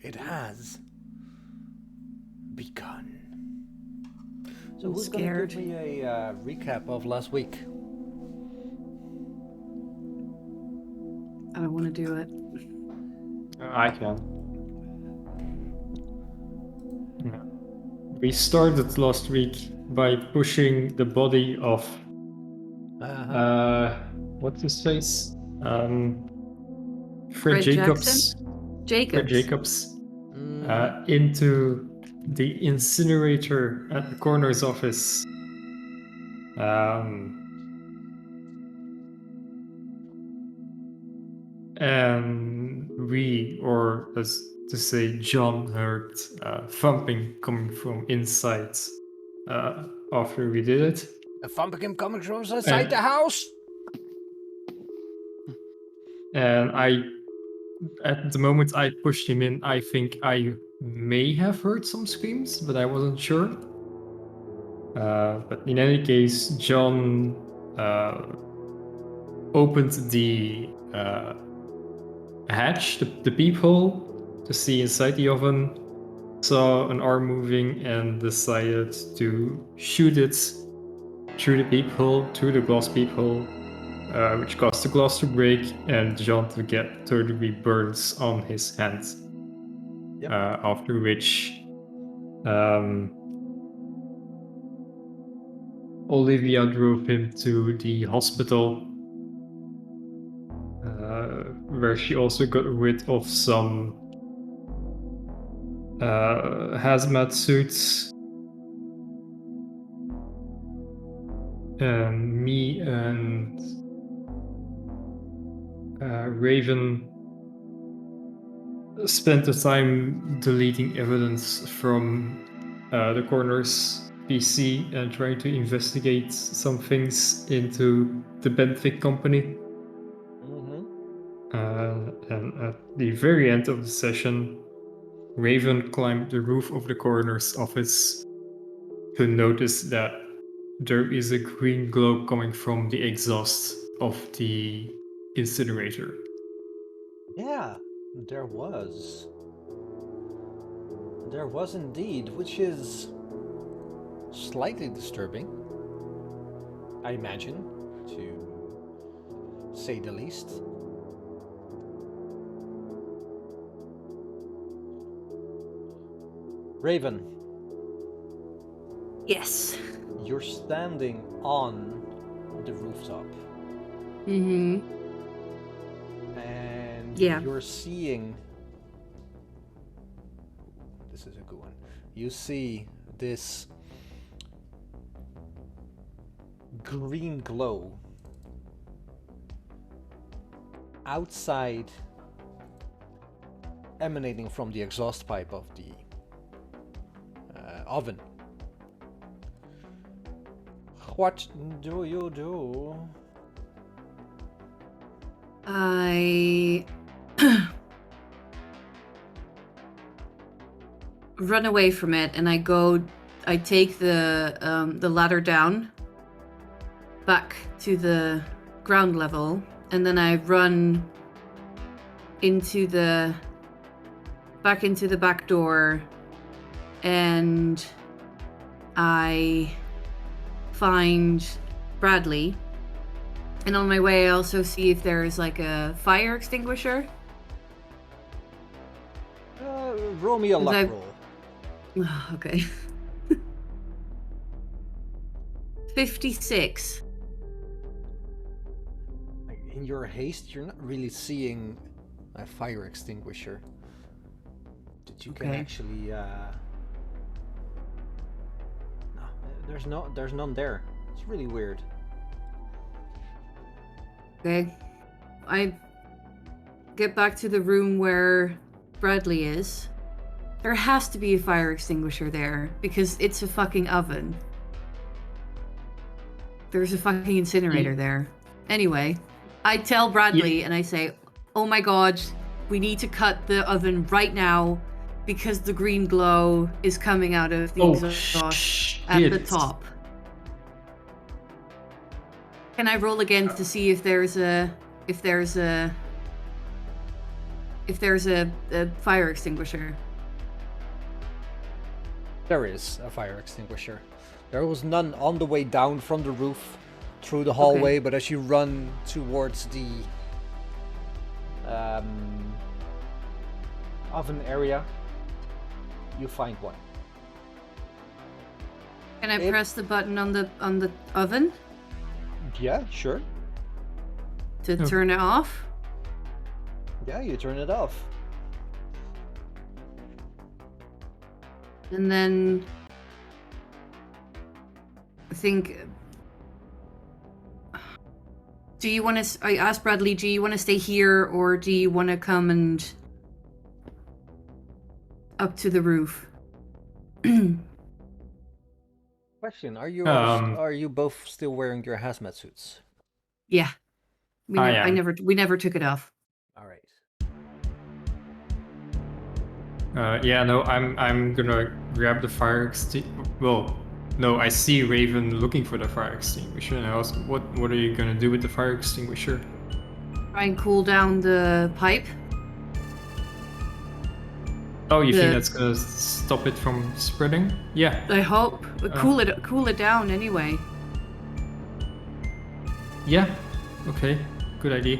It has begun. So I'm who's scared. going to give me a recap of last week? I don't want to do it. I can. Yeah. We started last week by pushing the body of what's his face? Fred Jacobs. Fred Jacobs. Into the incinerator at the coroner's office. And we, or as to say, John heard thumping coming from inside after we did it. A thumping coming from inside the house? And at the moment I pushed him in, I think I may have heard some screams, but I wasn't sure. But in any case, John opened the hatch, the peephole, to see inside the oven, saw an arm moving, and decided to shoot it through the peephole, through the glass peephole, which caused the glass to break and John to get third-degree burns on his hand. Yep. After which Olivia drove him to the hospital, where she also got rid of some hazmat suits. And me and Raven spent the time deleting evidence from the coroner's PC and trying to investigate some things into the Benthic company. And at the very end of the session, Raven climbed the roof of the coroner's office to notice that there is a green glow coming from the exhaust of the incinerator. Yeah, there was. There was indeed, which is slightly disturbing, I imagine, to say the least. Raven. Yes. You're standing on the rooftop. Mm-hmm. And you're seeing... This is a good one. You see this green glow outside, emanating from the exhaust pipe of the oven. What do you do? I run away from it, and I take the ladder down back to the ground level, and then I run back into the back door, and I find Bradley. And on my way, I also see if there's like a fire extinguisher. Roll me a luck roll. Okay. 56. In your haste, you're not really seeing a fire extinguisher that you can actually. No, there's none there. It's really weird. Okay. I get back to the room where Bradley is. There has to be a fire extinguisher there, because it's a fucking oven. There's a fucking incinerator there. Anyway, I tell Bradley and I say, oh my god, we need to cut the oven right now because the green glow is coming out of the exhaust at the top. Can I roll again to see if there's a if there's a fire extinguisher. There is a fire extinguisher. There was none on the way down from the roof through the hallway, but as you run towards the oven area, you find one. Can I press the button on the oven Yeah, sure. to turn it off? Yeah, you turn it off. And then I think, do you want to, I asked Bradley, do you want to stay here or do you want to come and up to the roof? Question: are you both still wearing your hazmat suits? Yeah. We never took it off. All right. Yeah, no, I'm gonna grab the fire extinguisher. Well, no, I see Raven looking for the fire extinguisher, and I ask, what are you gonna do with the fire extinguisher? Try and cool down the pipe. Oh, you think that's gonna stop it from spreading? Yeah. I hope. Cool it down anyway. Yeah. Okay. Good idea.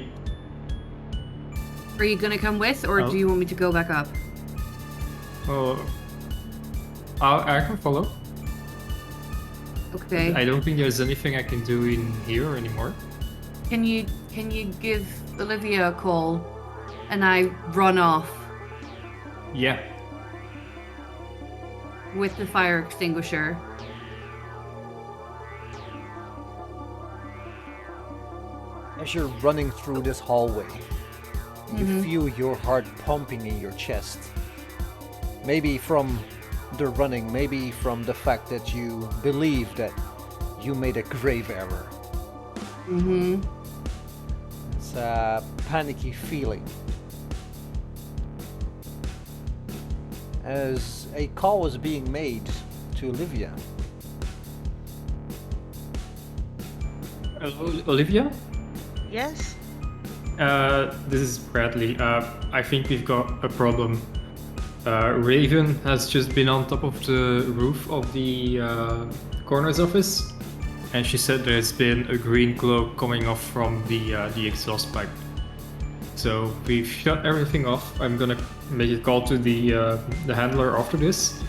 Are you gonna come with, or do you want me to go back up? Oh, I can follow. Okay. I don't think there's anything I can do in here anymore. Can you give Olivia a call, and I run off Yeah. with the fire extinguisher? As you're running through this hallway, you feel your heart pumping in your chest. Maybe from the running, maybe from the fact that you believe that you made a grave error. Mm-hmm. It's a panicky feeling. As a call was being made to Olivia. Olivia? Yes? This is Bradley. I think we've got a problem. Raven has just been on top of the roof of the coroner's office, and she said there's been a green glow coming off from the exhaust pipe. So we've shut everything off. I'm gonna make a call to the handler after this.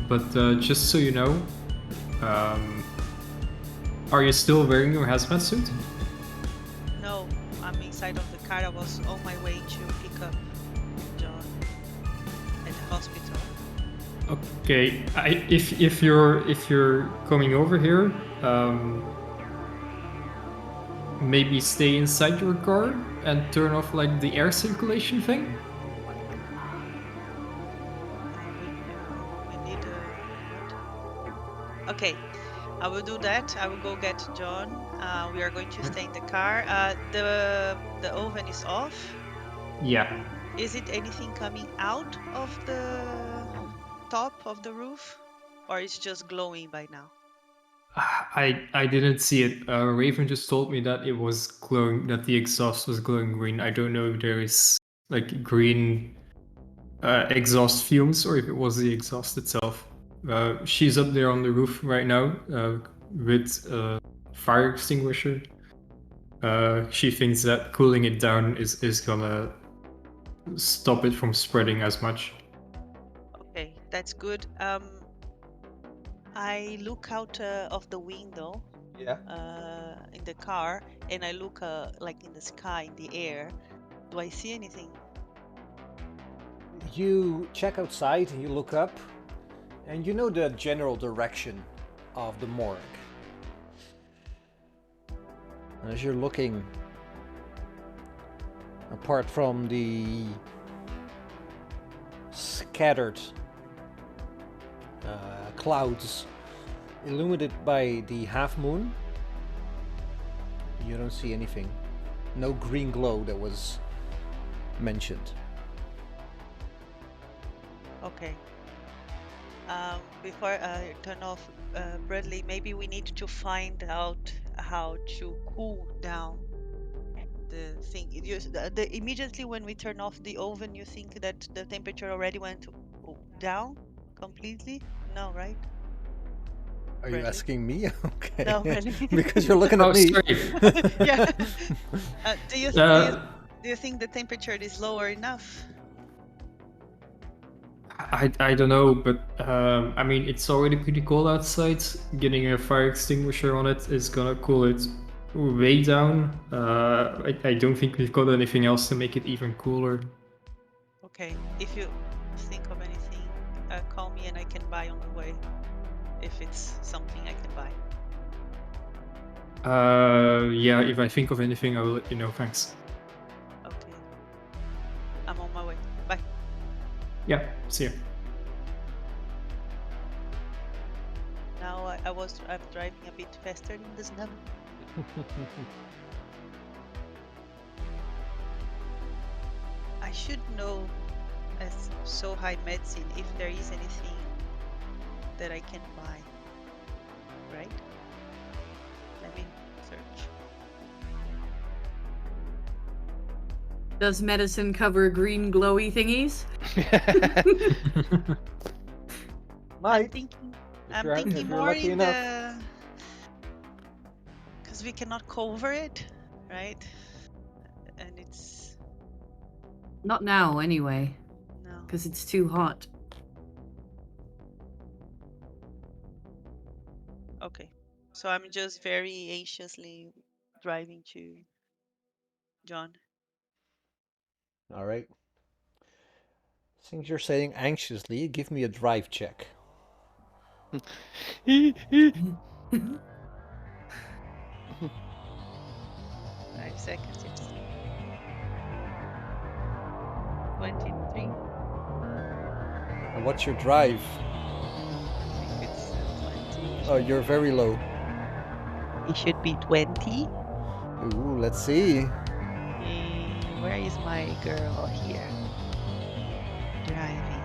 But just so you know, are you still wearing your hazmat suit? No, I'm inside of the car. I was on my way to pick up John at the hospital. Okay, if you're coming over here, maybe stay inside your car and turn off like the air circulation thing. We need Okay, I will do that. I will go get John. We are going to stay in the car. The oven is off. Yeah. Is it anything coming out of the top of the roof, or it's just glowing by now? I didn't see it. Raven just told me that it was glowing, that the exhaust was glowing green. I don't know if there is like green exhaust fumes or if it was the exhaust itself. She's up there on the roof right now with a fire extinguisher. She thinks that cooling it down is gonna stop it from spreading as much. Okay, that's good. I look out of the window in the car, and I look like in the sky, in the air. Do I see anything? You check outside and you look up, and you know the general direction of the morgue. And as you're looking, apart from the scattered clouds illuminated by the half moon, you don't see anything. No green glow that was mentioned. Okay. Before I turn off, Bradley, maybe we need to find out how to cool down the thing. Immediately when we turn off the oven, you think that the temperature already went down completely? No, right? Are you Bradley? asking me? Okay. No, Bradley. Because you're looking at Oh, me. sorry. Yeah. Do you think the temperature is lower enough? I don't know, but I mean, it's already pretty cold outside. Getting a fire extinguisher on it is gonna cool it way down. I don't think we've got anything else to make it even cooler. Okay. If you think of anything, call me and I can buy on the way. If it's something I can buy. Yeah, if I think of anything, I will let you know. Thanks. Okay. I'm on my way. Bye. Yeah, see ya. Now I'm driving a bit faster in the snow. I should know, as so high medicine, if there is anything that I can buy. Right? Let me search. Does medicine cover green glowy thingies? I'm thinking if you're more lucky in enough. the, because we cannot cover it, right? And it's Not now, anyway, no. because it's too hot. Okay. So I'm just very anxiously driving to John. All right. Since you're saying anxiously, give me a drive check. 5 seconds. It's 23. And what's your drive? I think it's 20. Oh, you're very low. It should be 20. Ooh, let's see. Where is my girl here? Driving.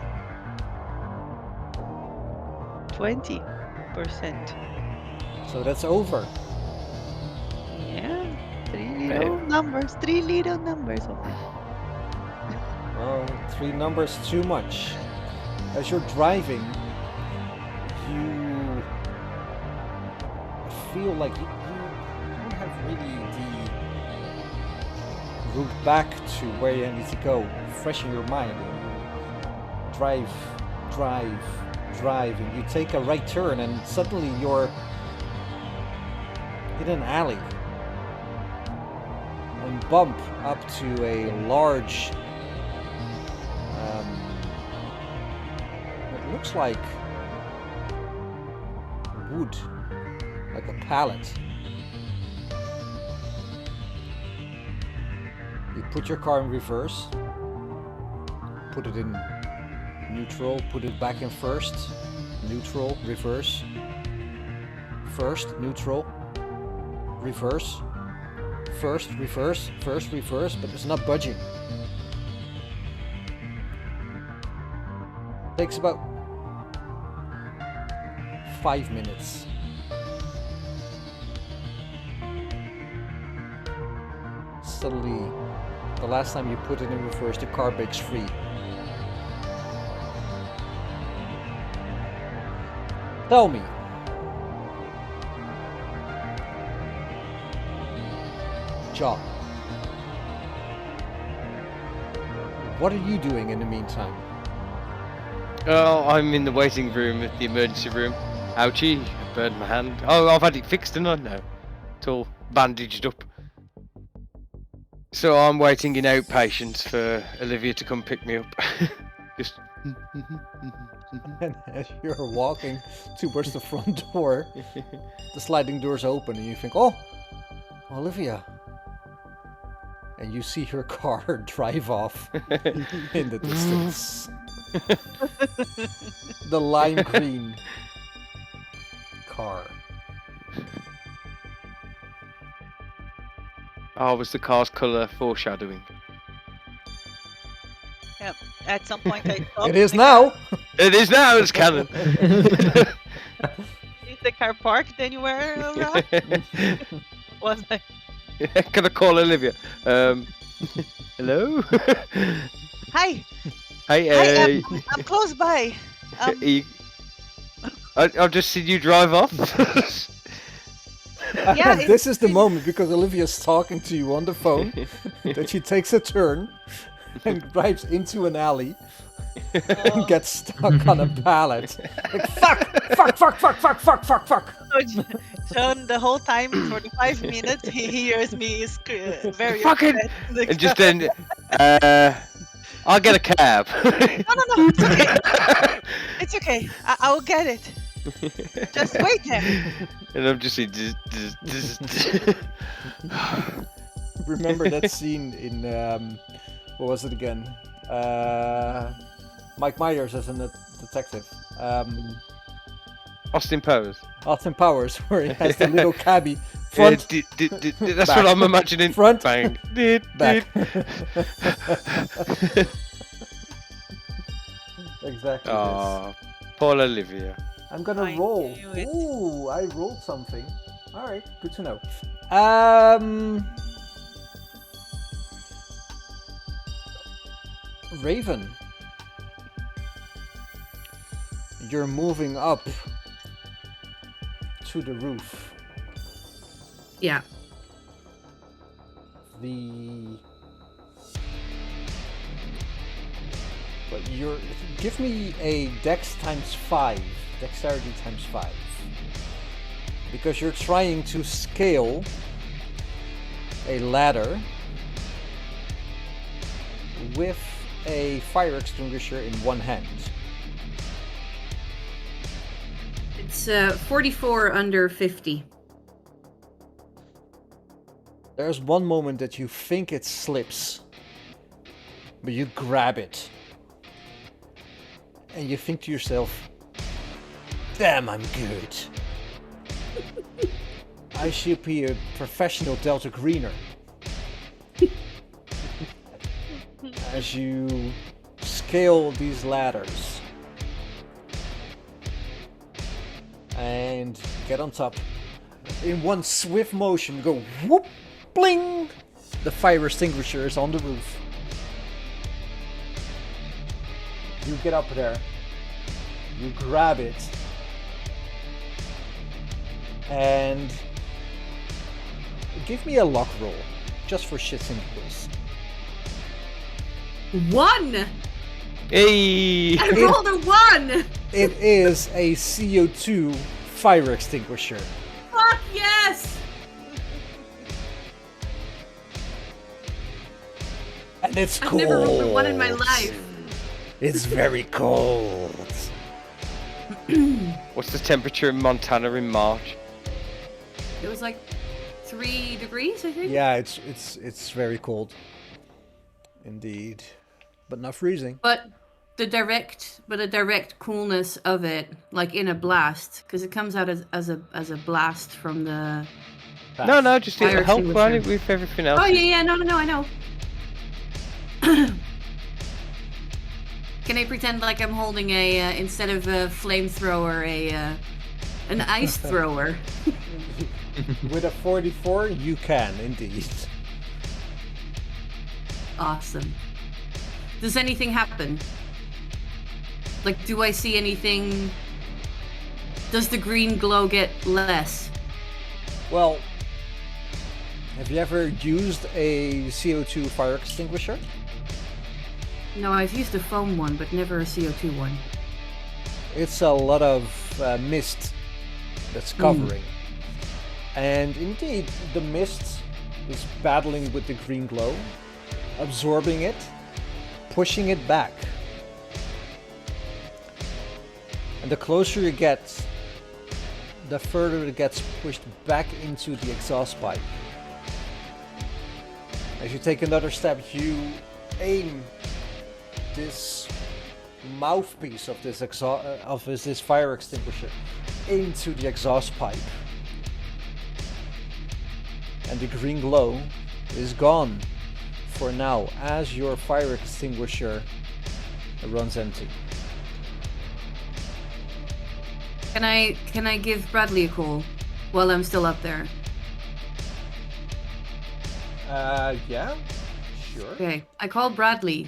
20%. So that's over. Yeah. Three little numbers over. Well, 3 numbers too much. As you're driving, you feel like you don't have really the route back to where you need to go, fresh in your mind. Drive, and you take a right turn and suddenly you're in an alley and bump up to a large it looks like wood, like a pallet. You put your car in reverse, put it in neutral, put it back in first, neutral, reverse, first, neutral, reverse, first, reverse, first, reverse, but it's not budging. Takes about 5 minutes. Suddenly, the last time you put it in reverse, the car breaks free. Tell me, John, what are you doing in the meantime? Oh, I'm in the waiting room at the emergency room. Ouchie, I burned my hand. Oh, I've had it fixed, and I know. It's all bandaged up. So I'm waiting in outpatients for Olivia to come pick me up. Just. And as you're walking towards the front door, the sliding doors open and you think, oh, Olivia. And you see her car drive off in the distance. The lime green car. Oh, was the car's colour foreshadowing? Yep. At some point I stopped. It is now! It is now, it's canon! Is the car parked anywhere around? Was I? Can I call Olivia? Hello? Hi. Hey, Hi. I'm close by. I've just seen you drive off. Yeah, This is the moment, because Olivia's talking to you on the phone, that she takes a turn and drives into an alley and gets stuck on a pallet. Like, fuck. John, the whole time for the 5 minutes, he hears me very Fucking. upset. And just then, I'll get a cab. No, it's okay. It's okay. I'll get it. Just wait there. And I'm just saying, Remember that scene in, what was it again? Mike Myers as a detective. Austin Powers. Austin Powers, where he has the little cabbie. Front, That's back. what I'm imagining. Front, Bang. back. Exactly. Oh, Paul Olivia. I'm gonna I roll. knew it. Ooh, I rolled something. Alright, good to know. Raven. You're moving up to the roof. Yeah. But give me a dex times 5. Dexterity times 5. Because you're trying to scale a ladder with a fire extinguisher in one hand. It's 44 under 50. There's one moment that you think it slips, but you grab it. And you think to yourself, damn, I'm good. I should be a professional Delta Greener. As you scale these ladders and get on top, in one swift motion, you go whoop, bling! The fire extinguisher is on the roof. You get up there, you grab it, and give me a luck roll, just for shits and giggles. 1! Hey! I rolled a 1! It is a CO2 fire extinguisher. Fuck yes! And it's I've cold. never rolled a 1 in my life. It's very cold. What's the temperature in Montana in March? It was like 3 degrees, I think. Yeah, it's very cold. Indeed. But not freezing. But the direct coolness of it, like in a blast, because it comes out as a blast from the. No, just Fire help extinguisher. it with everything else. Oh yeah, no, I know. Can I pretend like I'm holding a instead of a flamethrower, an ice thrower? With a 44, you can indeed. Awesome. Does anything happen? Like, do I see anything? Does the green glow get less? Well, have you ever used a CO2 fire extinguisher? No, I've used a foam one, but never a CO2 one. It's a lot of mist that's covering. And indeed, the mist is battling with the green glow, absorbing it, pushing it back. And the closer you get, the further it gets pushed back into the exhaust pipe. As you take another step, you aim this mouthpiece of this fire extinguisher into the exhaust pipe. And the green glow is gone for now as your fire extinguisher runs empty. Can I give Bradley a call while I'm still up there? Yeah, sure. Okay, I call Bradley.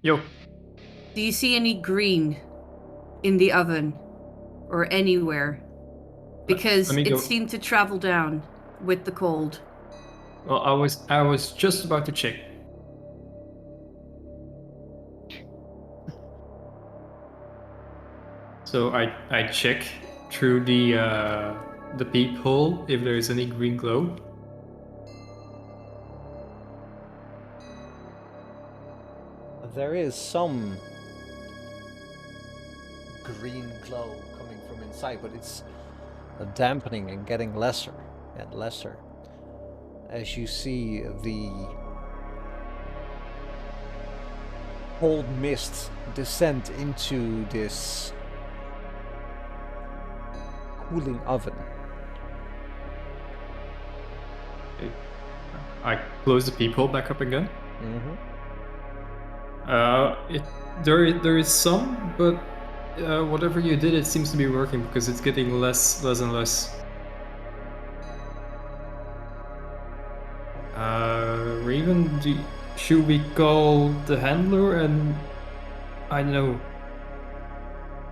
Yo, Do you see any green in the oven or anywhere? Because let me it go. seemed to travel down with the cold. Well, I was just about to check. So I check through the peephole if there is any green glow. There is some green glow coming from inside, but it's dampening and getting lesser and lesser as you see the cold mist descend into this cooling oven. I close the peephole back up again. Mm-hmm. There is some, but whatever you did, it seems to be working because it's getting less and less. Raven, should we call the handler? And I know.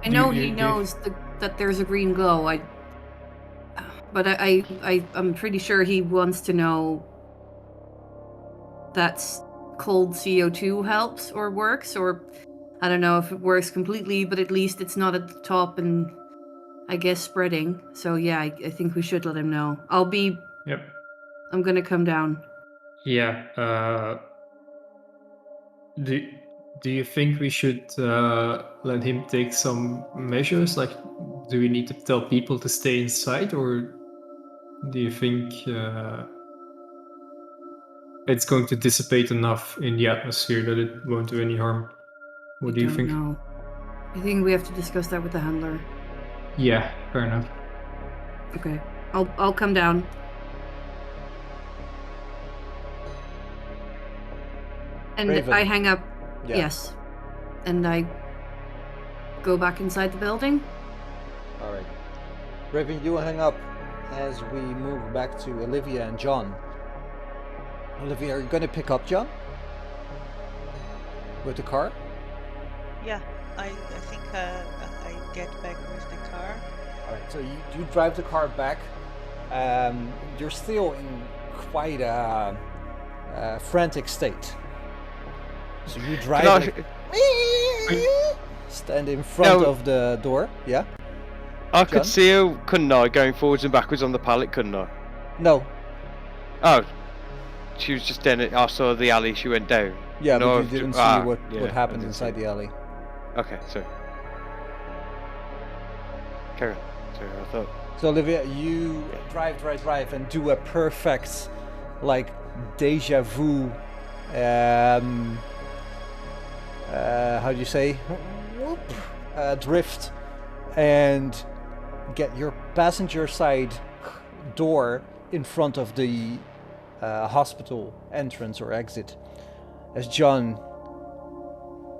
I know he knows that there's a green glow. But I'm pretty sure he wants to know that cold CO2 helps or works, or I don't know if it works completely, but at least it's not at the top and I guess spreading. So yeah, I think we should let him know. Yep. I'm gonna come down. Yeah. Do you think we should let him take some measures? Like, do we need to tell people to stay inside, or do you think it's going to dissipate enough in the atmosphere that it won't do any harm? What do you think? I don't know. I think we have to discuss that with the handler. Yeah, fair enough. Okay. I'll come down. And Raven. I hang up. Yeah. Yes. And I go back inside the building. All right. Raven, you hang up as we move back to Olivia and John. Olivia, are you going to pick up John with the car? Yeah, I think I get back with the car. All right. So you drive the car back. You're still in quite a frantic state. So you drive. Stand in front of the door. Yeah. I John? could see her, couldn't I, going forwards and backwards on the pallet, couldn't I? No. Oh, she was just in it. I saw the alley she went down. Yeah, No, but you didn't see yeah, what I happened didn't inside see. the alley. Okay, sorry. Carry on. Sorry, I thought. So Olivia, you drive, and do a perfect, like, deja vu. How do you say? Whoop, drift, and get your passenger side door in front of the hospital entrance or exit. As John,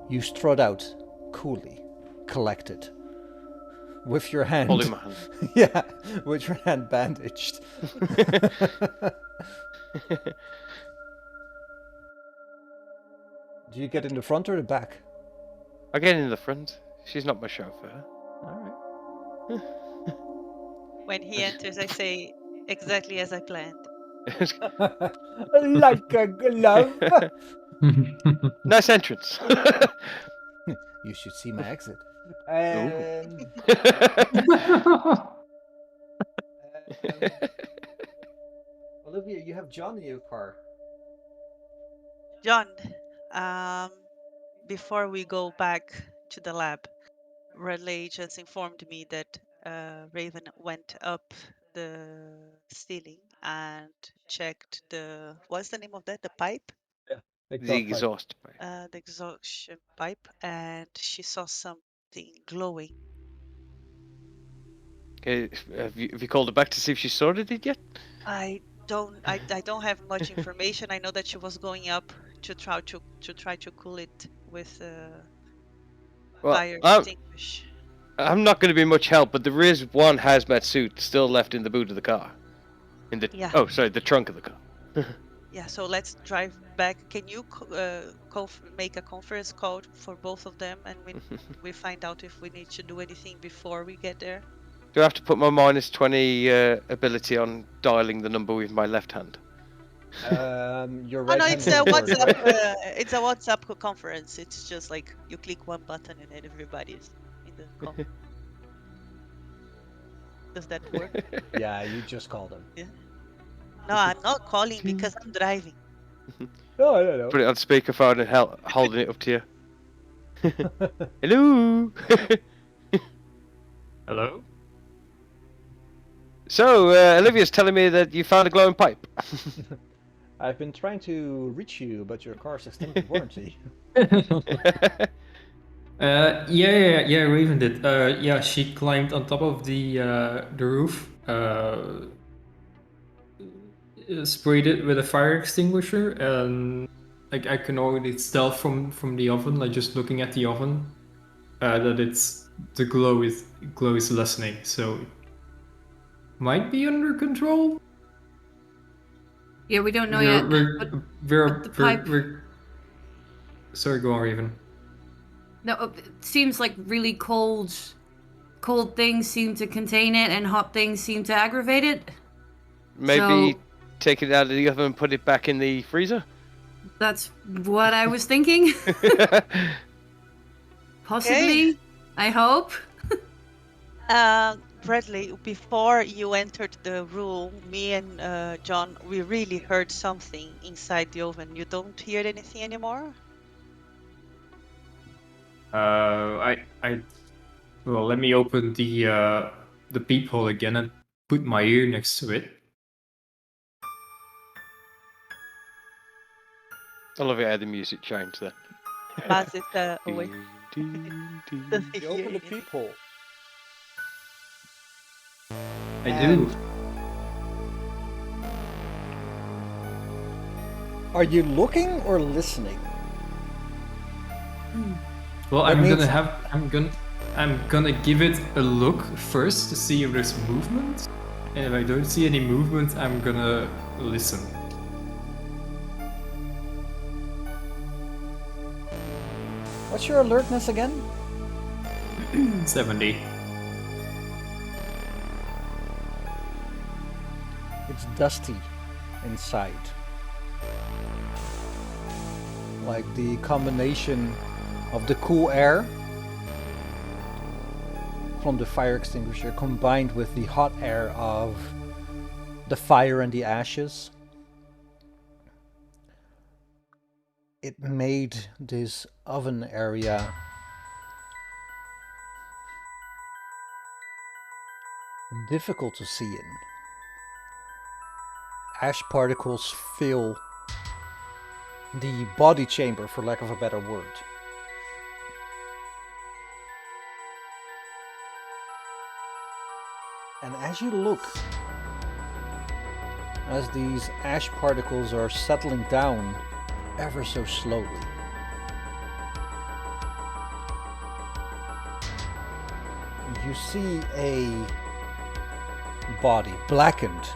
you strut out coolly, collected, with your hand. Holding my hand. Yeah, with your hand bandaged. Do you get in the front or the back? I get in the front. She's not my chauffeur. All right. When he enters, I say exactly as I planned. Like a glove. Nice entrance. You should see my exit. And Olivia, you have John in your car. John, before we go back to the lab, Relay just informed me that Raven went up the ceiling and checked what's the name of that? The pipe? The exhaust pipe. The exhaustion pipe, and she saw something glowing. Okay, have you called her back to see if she sorted it yet? I don't have much information. I know that she was going up to try to cool it with fire extinguish. I'm not going to be much help, but there is one hazmat suit still left in the boot of the car. In the Yeah. oh, sorry, the trunk of the car. Yeah, so let's drive back. Can you make a conference call for both of them, and we find out if we need to do anything before we get there? Do I have to put my -20 ability on dialing the number with my left hand? Your Oh right no, hand it's is a on yours, WhatsApp. right? It's a WhatsApp conference. It's just like you click one button and then everybody's in the call. Does that work? Yeah, you just call them. Yeah. No, I'm not calling because I'm driving. No, I don't know. Put it on speakerphone and holding it up to you. Hello. Hello? So, Olivia's telling me that you found a glowing pipe. I've been trying to reach you, but your car's extended warranty. Yeah, Raven did. Yeah, she climbed on top of the roof, sprayed it with a fire extinguisher, and like I can already tell from the oven, like just looking at the oven, that the glow is lessening, so it might be under control. Yeah, we don't know yet. We're the pipe- Sorry, go on, Raven. No, it seems like really cold things seem to contain it, and hot things seem to aggravate it. Maybe So- take it out of the oven and put it back in the freezer. That's what I was thinking. Possibly. I hope. Bradley, before you entered the room, me and John, we really heard something inside the oven. You don't hear anything anymore? Well, let me open the peephole again and put my ear next to it. I love it how the music changed then. Baz is away. Does he You hear open the anything? peephole. I do. Are you looking or listening? Well, That means- I'm gonna give it a look first to see if there's movement. And if I don't see any movement, I'm gonna listen. What's your alertness again? 70. It's dusty inside. Like the combination of the cool air from the fire extinguisher combined with the hot air of the fire and the ashes. It made this oven area difficult to see in. Ash particles fill the body chamber, for lack of a better word. And as you look, as these ash particles are settling down ever so slowly, you see a body, blackened,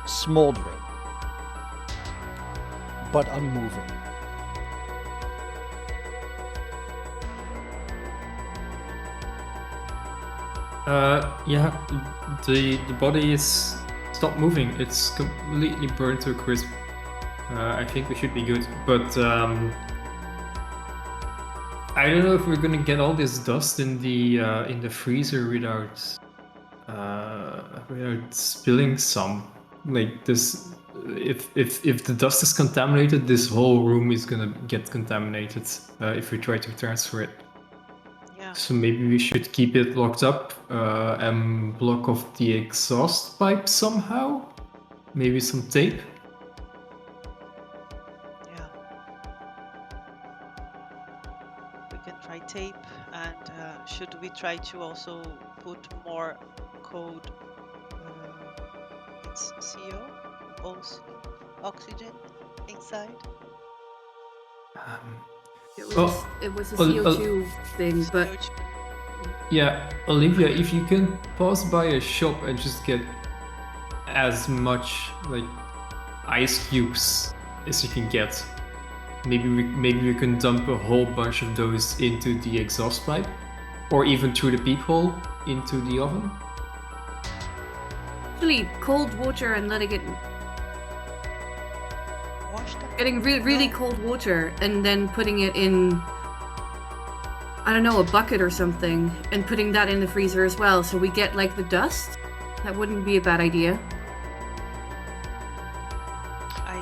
smoldering, but unmoving. Yeah, the body is stopped moving. It's completely burned to a crisp. I think we should be good, but I don't know if we're gonna get all this dust in the freezer without spilling some. Like this, if the dust is contaminated, this whole room is gonna get contaminated if we try to transfer it. Yeah. So maybe we should keep it locked up and block off the exhaust pipe somehow. Maybe some tape. Yeah. We can try tape, and should we try to also put more code? It's CO, oxygen inside. It was, Well, it was a well, CO2 thing, but CO2. Yeah, Olivia, if you can pass by a shop and just get as much like ice cubes as you can get, maybe we can dump a whole bunch of those into the exhaust pipe, or even through the peephole into the oven. Actually, cold water and letting it, Wash them. getting really cold water and then putting it in, I don't know, a bucket or something, and putting that in the freezer as well, so we get like the dust. That wouldn't be a bad idea.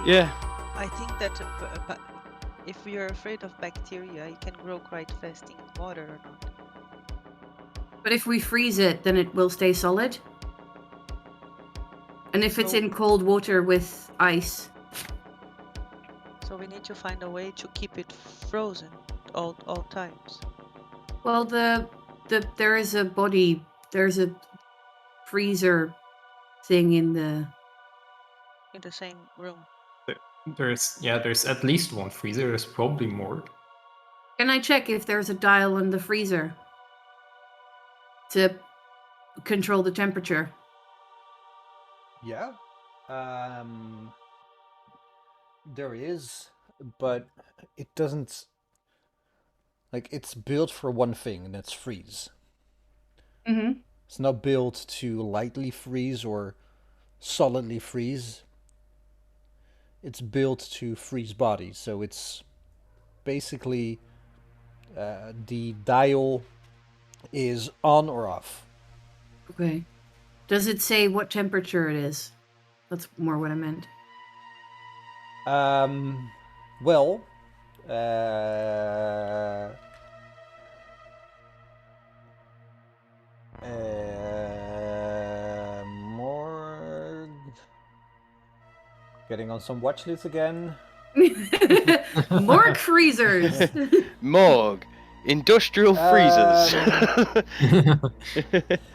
Yeah. I think that if we are afraid of bacteria, it can grow quite fast in water or not. But if we freeze it, then it will stay solid. And if it's So- in cold water with ice, So we need to find a way to keep it frozen all times. well, there's a freezer thing in the. In the same room. There's at least one freezer. There's probably more. Can I check if there's a dial in the freezer to control the temperature? Yeah. There is, but it doesn't. Like, it's built for one thing, and that's freeze. Mm-hmm. It's not built to lightly freeze or solidly freeze. It's built to freeze bodies, so it's basically the dial is on or off. Okay. Does it say what temperature it is? That's more what I meant. Well, morgue. Getting on some watch lists again. Morgue freezers. Morgue. Industrial freezers.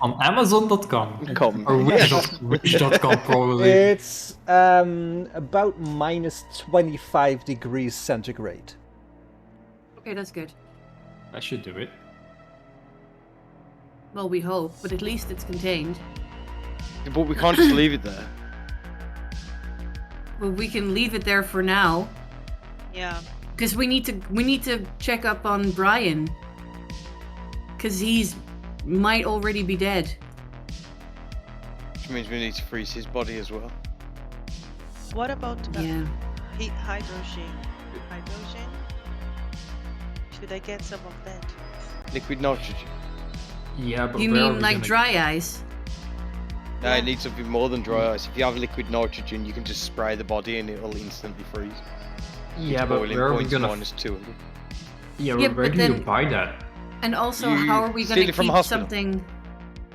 On Amazon.com Com. or Wish.com probably. It's about minus 25 degrees centigrade. Okay, that's good. I should do it. Well, we hope, but at least it's contained. But we can't just leave it there. Well, we can leave it there for now, Yeah. because we need to check up on Brian, because he's might already be dead. Which means we need to freeze his body as well. What about Yeah. hydrogen? Hydrogen? Should I get some of that? Liquid nitrogen. Yeah, but You where are mean we like gonna- dry ice? No, it needs something more than dry ice. If you have liquid nitrogen, you can just spray the body and it'll instantly freeze. Yeah, but Boiling where are we points gonna? minus 200. Yeah, Yeah, where but do you then- buy that? And also, You how are we steal going to it from keep hospital. something?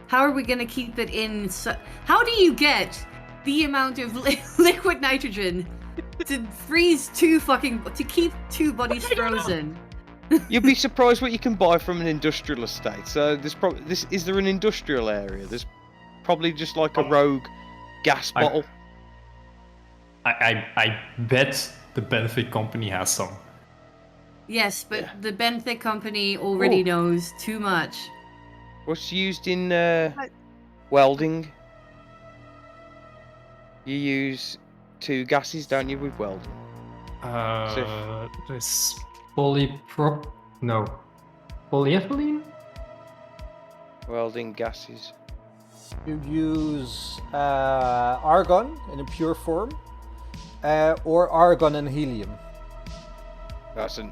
How are we going to keep it in? How do you get the amount of liquid nitrogen to freeze to keep two bodies frozen? You'd be surprised what you can buy from an industrial estate. So there's probably is there an industrial area? There's probably just like a rogue gas bottle. I bet the Benefit company has some. Yes, but Yeah. the Benthic company already Oh. knows too much. What's used in welding? You use two gases, don't you, with welding? There's polyethylene? Welding gases. You use argon in a pure form, or argon and helium.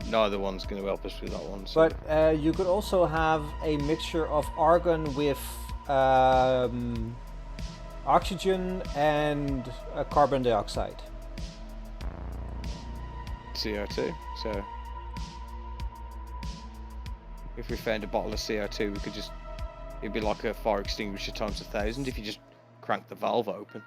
Neither one's going to help us with that one. So. But you could also have a mixture of argon with oxygen and carbon dioxide. CO2. So if we found a bottle of CO2, we could just, it'd be like a fire extinguisher times 1,000 if you just crank the valve open.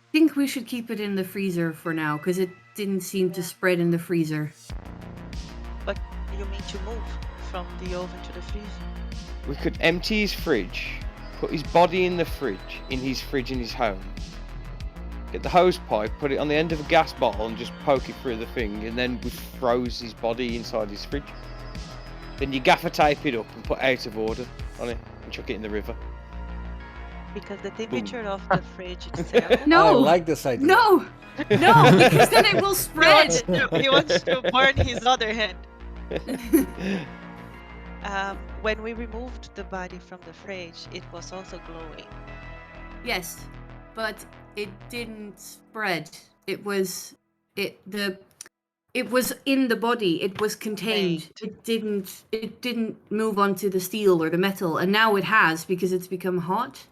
I think we should keep it in the freezer for now, because it didn't seem to spread in the freezer. But you mean to move from the oven to the freezer? We could empty his fridge, put his body in the fridge, in his home. Get the hose pipe, put it on the end of a gas bottle and just poke it through the thing, and then we froze his body inside his fridge. Then you gaffer tape it up and put out of order on it and chuck it in the river. Because the temperature of the fridge itself. No. I like this idea. No, no, because then it will spread. He wants to burn his other hand. When we removed the body from the fridge, it was also glowing. Yes, but it didn't spread. It was in the body. It was contained. It didn't move onto the steel or the metal, and now it has because it's become hot.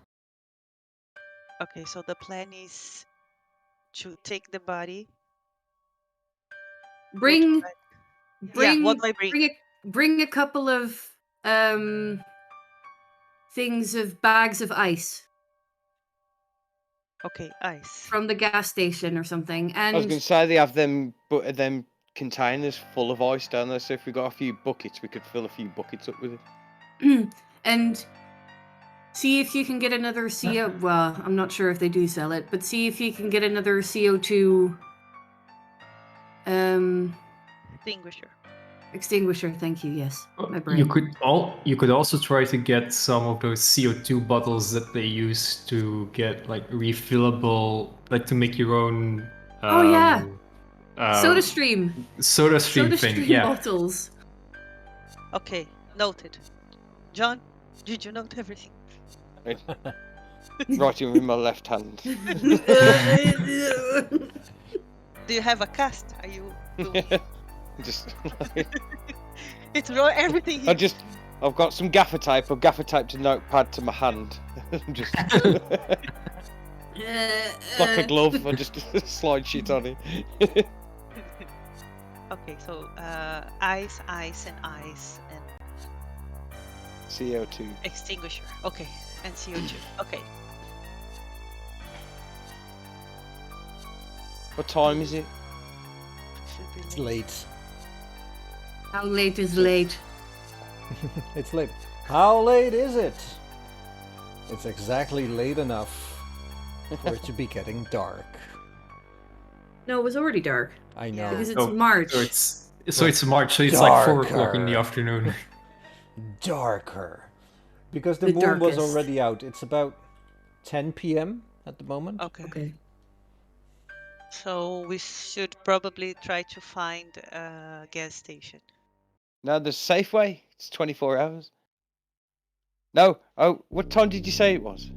Okay, so the plan is to take the body. Bring what do I bring? bring a couple of things of bags of ice Okay, ice. from the gas station or something. I was going to And say they have them containers full of ice down there, so if we got a few buckets, we could fill a few buckets up with it. and see if you can get another CO. Well, I'm not sure if they do sell it, but see if you can get another CO2 extinguisher. Thank you. Yes, my brain. You could also try to get some of those CO2 bottles that they use to get like refillable, like to make your own. Oh yeah. Soda stream. Soda stream thing. Yeah. Bottles. Okay, noted. John, did you note everything? Writing with my left hand. Do you have a cast? Are you doing Just. it's everything. I've got some gaffer tape. I've gaffer taped a notepad to my hand. I'm just. Like a glove. I just slide shit on it. Okay, so ice, and CO2. extinguisher. Okay, and CO2. Okay. What time is it? Should be It's late. late. How late is late? It's late. How late is it? It's exactly late enough for it to be getting dark. No, it was already dark I know. because it's March. So it's March. So it's like 4 o'clock in the Darker. afternoon. Darker. Because the The moon was darkest. already out. It's about 10 p.m. at the moment. Okay. So we should probably try to find a gas station. No, the Safeway. It's 24 hours. No. Oh, what time did you say it was?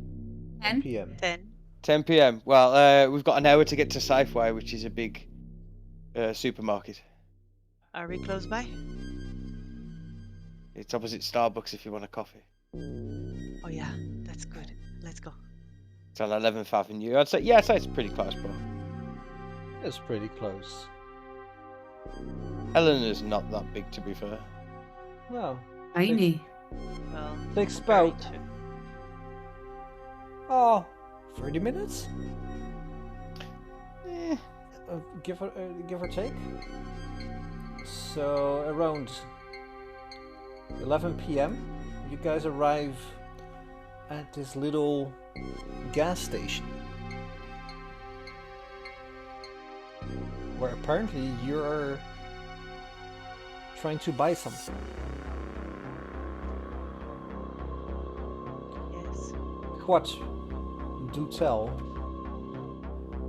10? p.m. 10. 10 p.m. Well, we've got an hour to get to Safeway, which is a big supermarket. Are we close by? It's opposite Starbucks if you want a coffee. Oh yeah, that's good. Let's go. It's on 11th Avenue. I'd say it's pretty close by. It's pretty close. Helena's not that big, to be fair. No. Tiny. Well, Takes very about true. 30 minutes? Eh, Give or take. So around 11 p.m. you guys arrive at this little gas station where apparently you're trying to buy something. Yes. What? Do tell.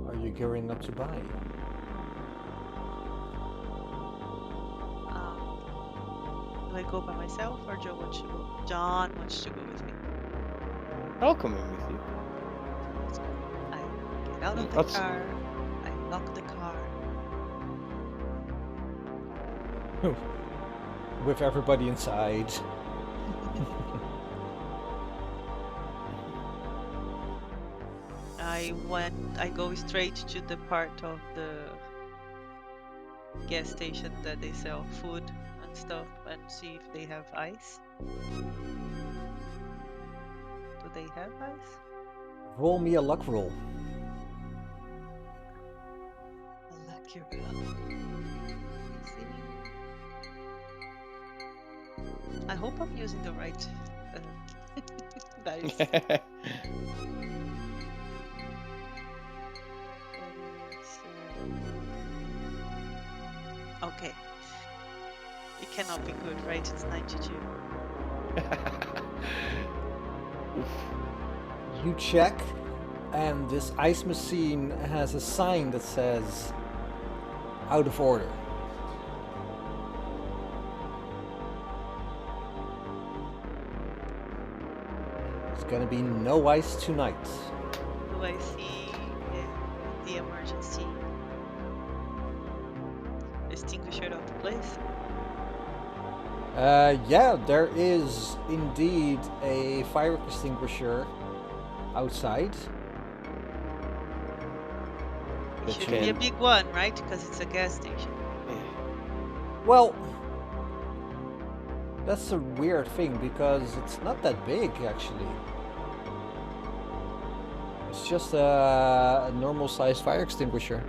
Are you gearing up to buy? Do I go by myself or Joe wants to go? John wants to go with me. I'll come in with you. Let's go. I get out of the That's- car. I lock the car. With everybody inside. I go straight to the part of the gas station that they sell food and stuff and see if they have ice. Do they have ice? Roll me a luck roll. A lucky roll. Let's see. I hope I'm using the right dice. Okay. It cannot be good, right? It's 92. You check, and this ice machine has a sign that says out of order. There's gonna be no ice tonight. Do I see the emergency extinguisher of the place? Yeah, there is indeed a fire extinguisher outside. It That should you- be a big one, right? Because it's a gas station. Well, that's a weird thing because it's not that big actually. It's just a normal sized fire extinguisher.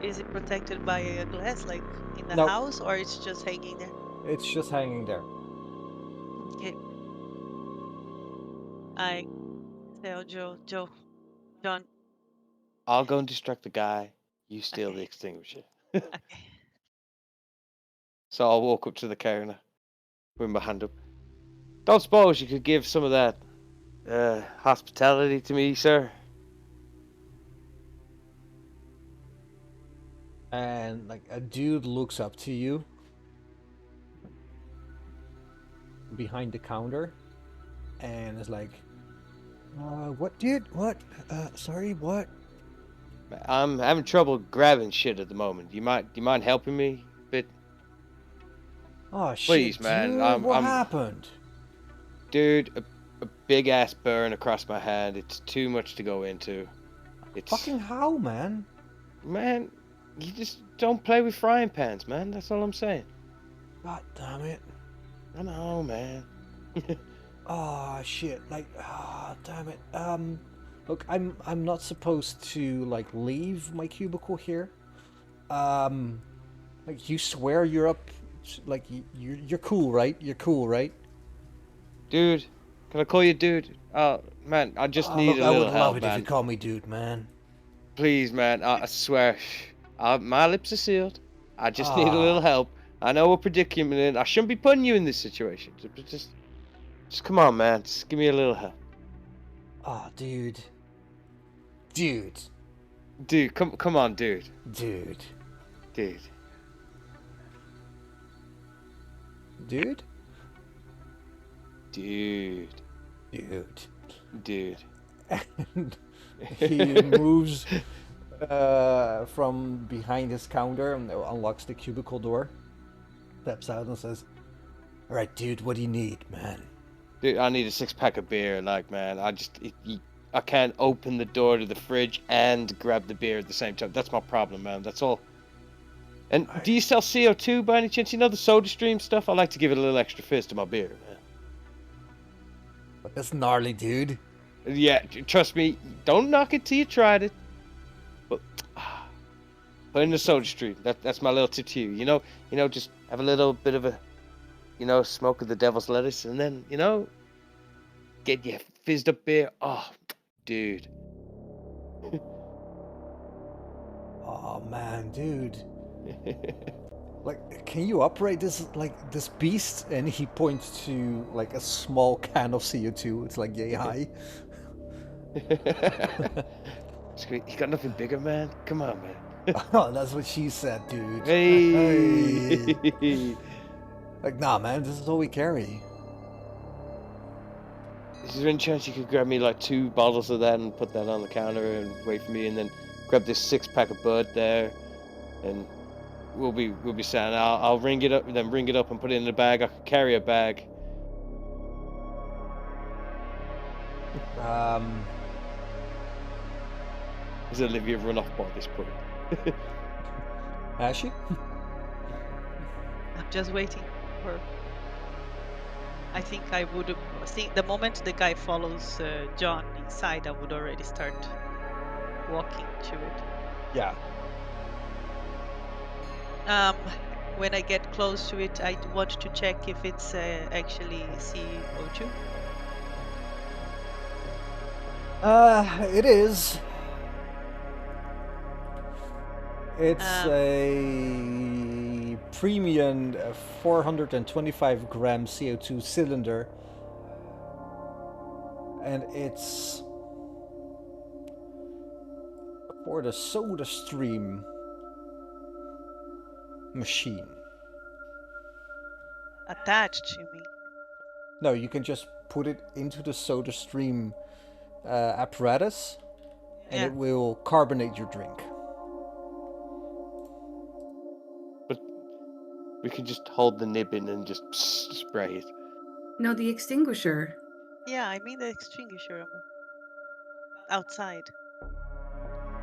Is it protected by a glass, like in the No. house, or it's just hanging there? It's just hanging there. Okay. I tell John. I'll go and distract the guy. You steal the Okay. extinguisher. Okay. So I'll walk up to the counter with my hand up. Don't suppose you could give some of that hospitality to me, sir? And like a dude looks up to you behind the counter and is like, what dude? What? Sorry, what? I'm having trouble grabbing shit at the moment. Do you mind helping me a bit? Oh shit, Please, man, dude, what I'm- happened? Dude, a big ass burn across my hand. It's too much to go into. It's Fucking how, man? man, you just don't play with frying pans, man. That's all I'm saying. God damn it. I know, man. Oh shit, like, damn it. Look, I'm not supposed to like leave my cubicle here. Like you swear you're up, like you're cool, right? You're cool, right? Dude, can I call you dude? Oh man, I just need Look, a I little would help, love it if man. you call me dude, man. Please, man. I swear, my lips are sealed. I just need a Ah. little help. I know what predicament. I shouldn't be putting you in this situation. Just come on, man. Just give me a little help, Oh, dude. Dude. dude. Come on, dude. Dude. Dude. Dude? Dude. Dude. Dude. And he moves from behind his counter and unlocks the cubicle door. Steps out and says, "Alright, dude, what do you need, man?" Dude, I need a 6-pack of beer. Like, man, I can't open the door to the fridge and grab the beer at the same time. That's my problem, man. That's all. And do you sell CO2 by any chance? You know the soda stream stuff? I like to give it a little extra fizz to my beer, man. But that's gnarly, dude. Yeah, trust me. Don't knock it till you tried it. But put in the soda stream. That's my little tip to you. You know, just have a little bit of a, smoke of the devil's lettuce, and then, get your fizzed up beer. Oh, dude. Oh man, dude. Like, can you operate this this beast? And he points to like a small can of CO2. It's like yay high. You got nothing bigger, man? Come on, man. Oh, that's what she said, dude. Hey. Hey. Like, nah, man, this is all we carry. Is there any chance you could grab me like 2 bottles of that and put that on the counter and wait for me, and then grab this 6-pack of Bud there, and we'll be set. I'll ring it up, then ring it up and put it in the bag. I could carry a bag. Is Olivia run off by this point? Has she? I'm just waiting for. I think I would have. See, the moment the guy follows John inside, I would already start walking to it. Yeah. When I get close to it, I want to check if it's actually CO2. It is. It's Um, a premium 425 gram CO2 cylinder, and it's for the soda stream machine. Attached, you mean? No, you can just put it into the soda stream apparatus, and Yeah. it will carbonate your drink. But we can just hold the nib in and just spray it. No, the extinguisher. Yeah, I mean the extinguisher outside.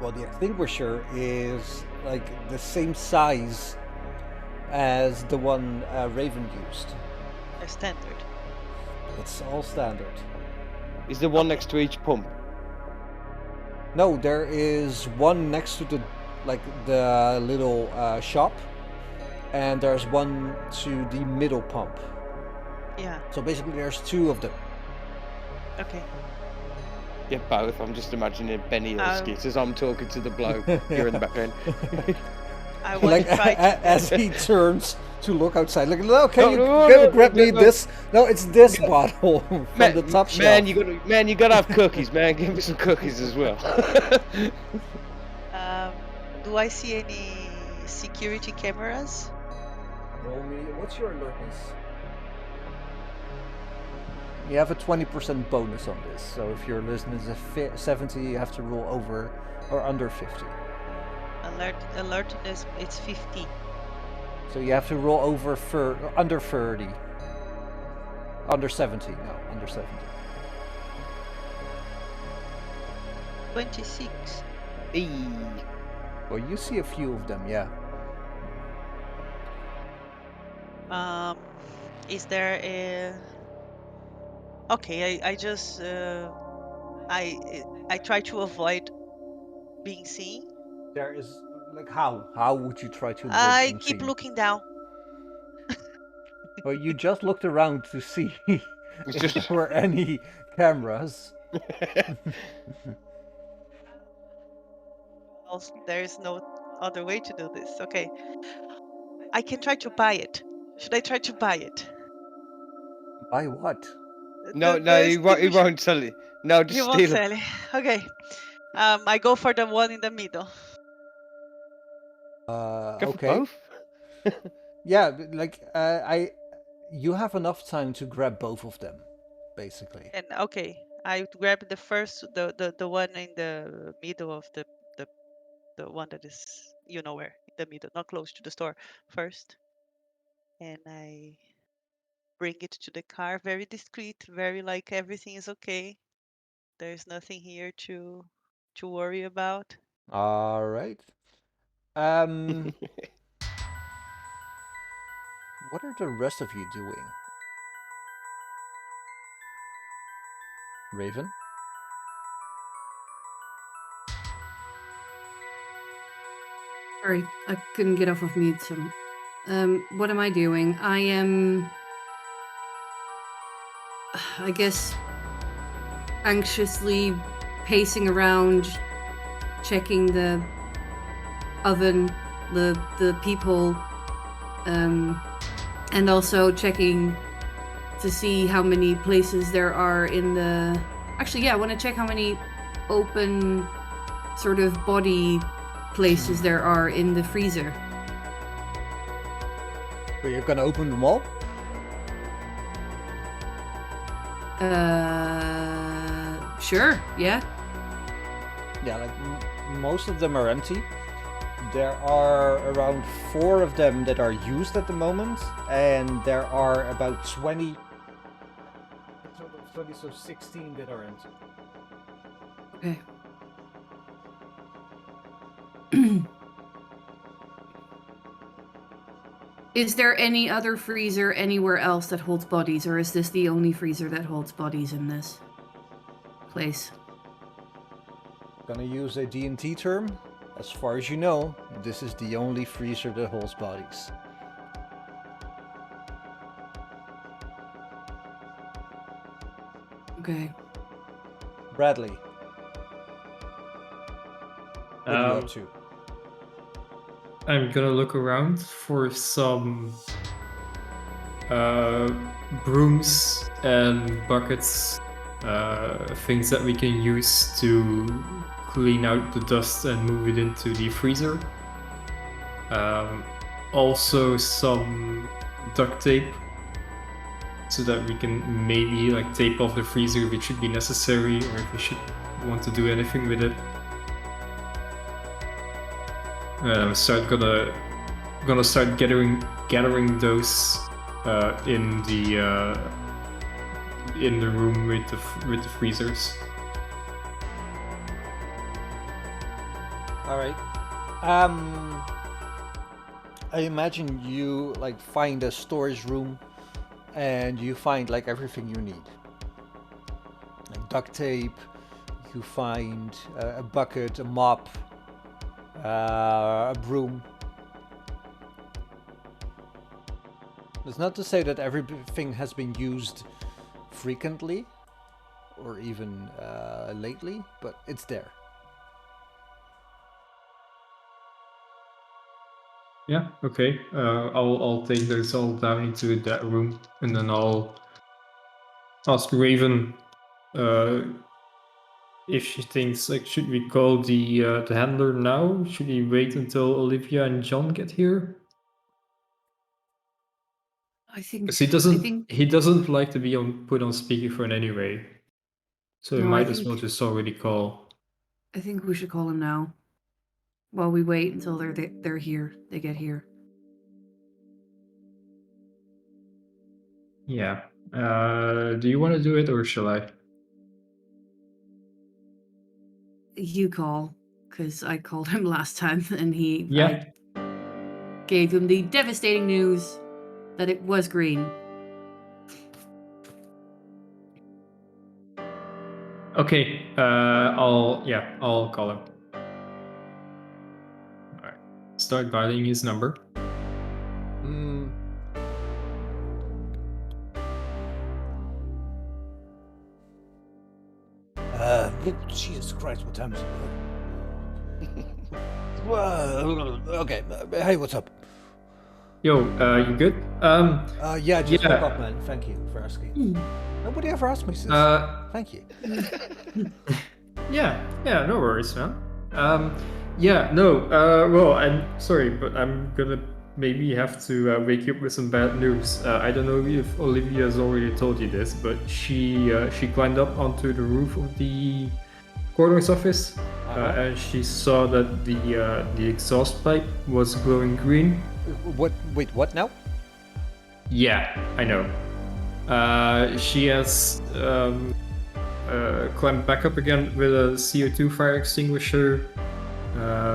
Well, the extinguisher is like the same size as the one Raven used. A standard. It's all standard. Is there one next to each pump? No, there is one next to the little shop, and there's one to the middle pump. Yeah. So basically, there's two of them. Okay. Yeah, both. I'm just imagining Benny or Skit as I'm talking to the bloke here in the background. I want Like to try to. as he turns to look outside, like, no, can you no, grab me no. this? No, it's this bottle from the top shelf. Man, you gotta have cookies, man. Give me some cookies as well. Do I see any security cameras? Roll me. What's your alertness? You have a 20% bonus on this, so if your alertness is 70, you have to roll over or under 50. Alertness, it's 50. So you have to roll over under 30. Under 70, no, under 70. 26. Eee. Well, you see a few of them, yeah. Is there a? Okay, I just I try to avoid being seen. There is like how? How would you try to avoid I being keep seen? looking down. Well, you just looked around to see It's if just- there were any cameras. There's no other way to do this. Okay, I can try to buy it. Should I try to buy it? By what? No, The he extinguisher. won't sell it. No, just He won't steal it. sell it. Okay. I go for the one in the middle. Go for Okay. both. Yeah, like you have enough time to grab both of them, basically. And okay, I grab the first, the one in the middle of the one that is, you know where, in the middle, not close to the store first. And I bring it to the car, very discreet, very like everything is okay. There's nothing here to worry about. All right. What are the rest of you doing? Raven? Sorry, I couldn't get off of mute. So, what am I doing? I am, I guess, anxiously pacing around, checking the oven, the peephole, and also checking to see how many places there are in the. Actually, yeah, I want to check how many open sort of body places there are in the freezer. So you're gonna open them all? Sure, yeah. Yeah, like most of them are empty. There are around 4 of them that are used at the moment, and there are about 20, so 16 that are empty. Okay. Is there any other freezer anywhere else that holds bodies, or is this the only freezer that holds bodies in this place? Gonna use a D&T term. As far as you know, this is the only freezer that holds bodies. Okay. Bradley, what are you up to? I'm gonna look around for some brooms and buckets, things that we can use to clean out the dust and move it into the freezer. Also some duct tape, so that we can maybe like tape off the freezer if it should be necessary, or if we should want to do anything with it. Gonna start gathering those in the room with the freezers. All right. I imagine you like find a storage room, and you find like everything you need. Like duct tape. You find a bucket, a mop, a broom. That's not to say that everything has been used frequently or even lately, but it's there. Yeah, okay. I'll take those all down into that room, and then I'll ask Raven if she thinks like, should we call the handler now? Should we wait until Olivia and John get here? I think. Because I think. he doesn't like to be put on speakerphone anyway, so we No, might as well just already call. I think we should call him now. While we wait until they're here. They get here. Yeah. Do you want to do it, or shall I? You call, because I called him last time, and Yeah. I gave him the devastating news that it was green. Okay. I'll call him. All right. Start dialing his number. Jesus Christ, what time is it? Okay, hey, what's up? Yo, you good? Yeah, I just Yeah. woke up, man. Thank you for asking. Nobody ever asked me since. Thank you. Yeah, no worries, man. Well, I'm sorry, but I'm gonna maybe have to wake you up with some bad news. I don't know if Olivia has already told you this, but she climbed up onto the roof of the coroner's office, and she saw that the exhaust pipe was glowing green. What? Wait, what now? Yeah, I know. She has climbed back up again with a CO2 fire extinguisher,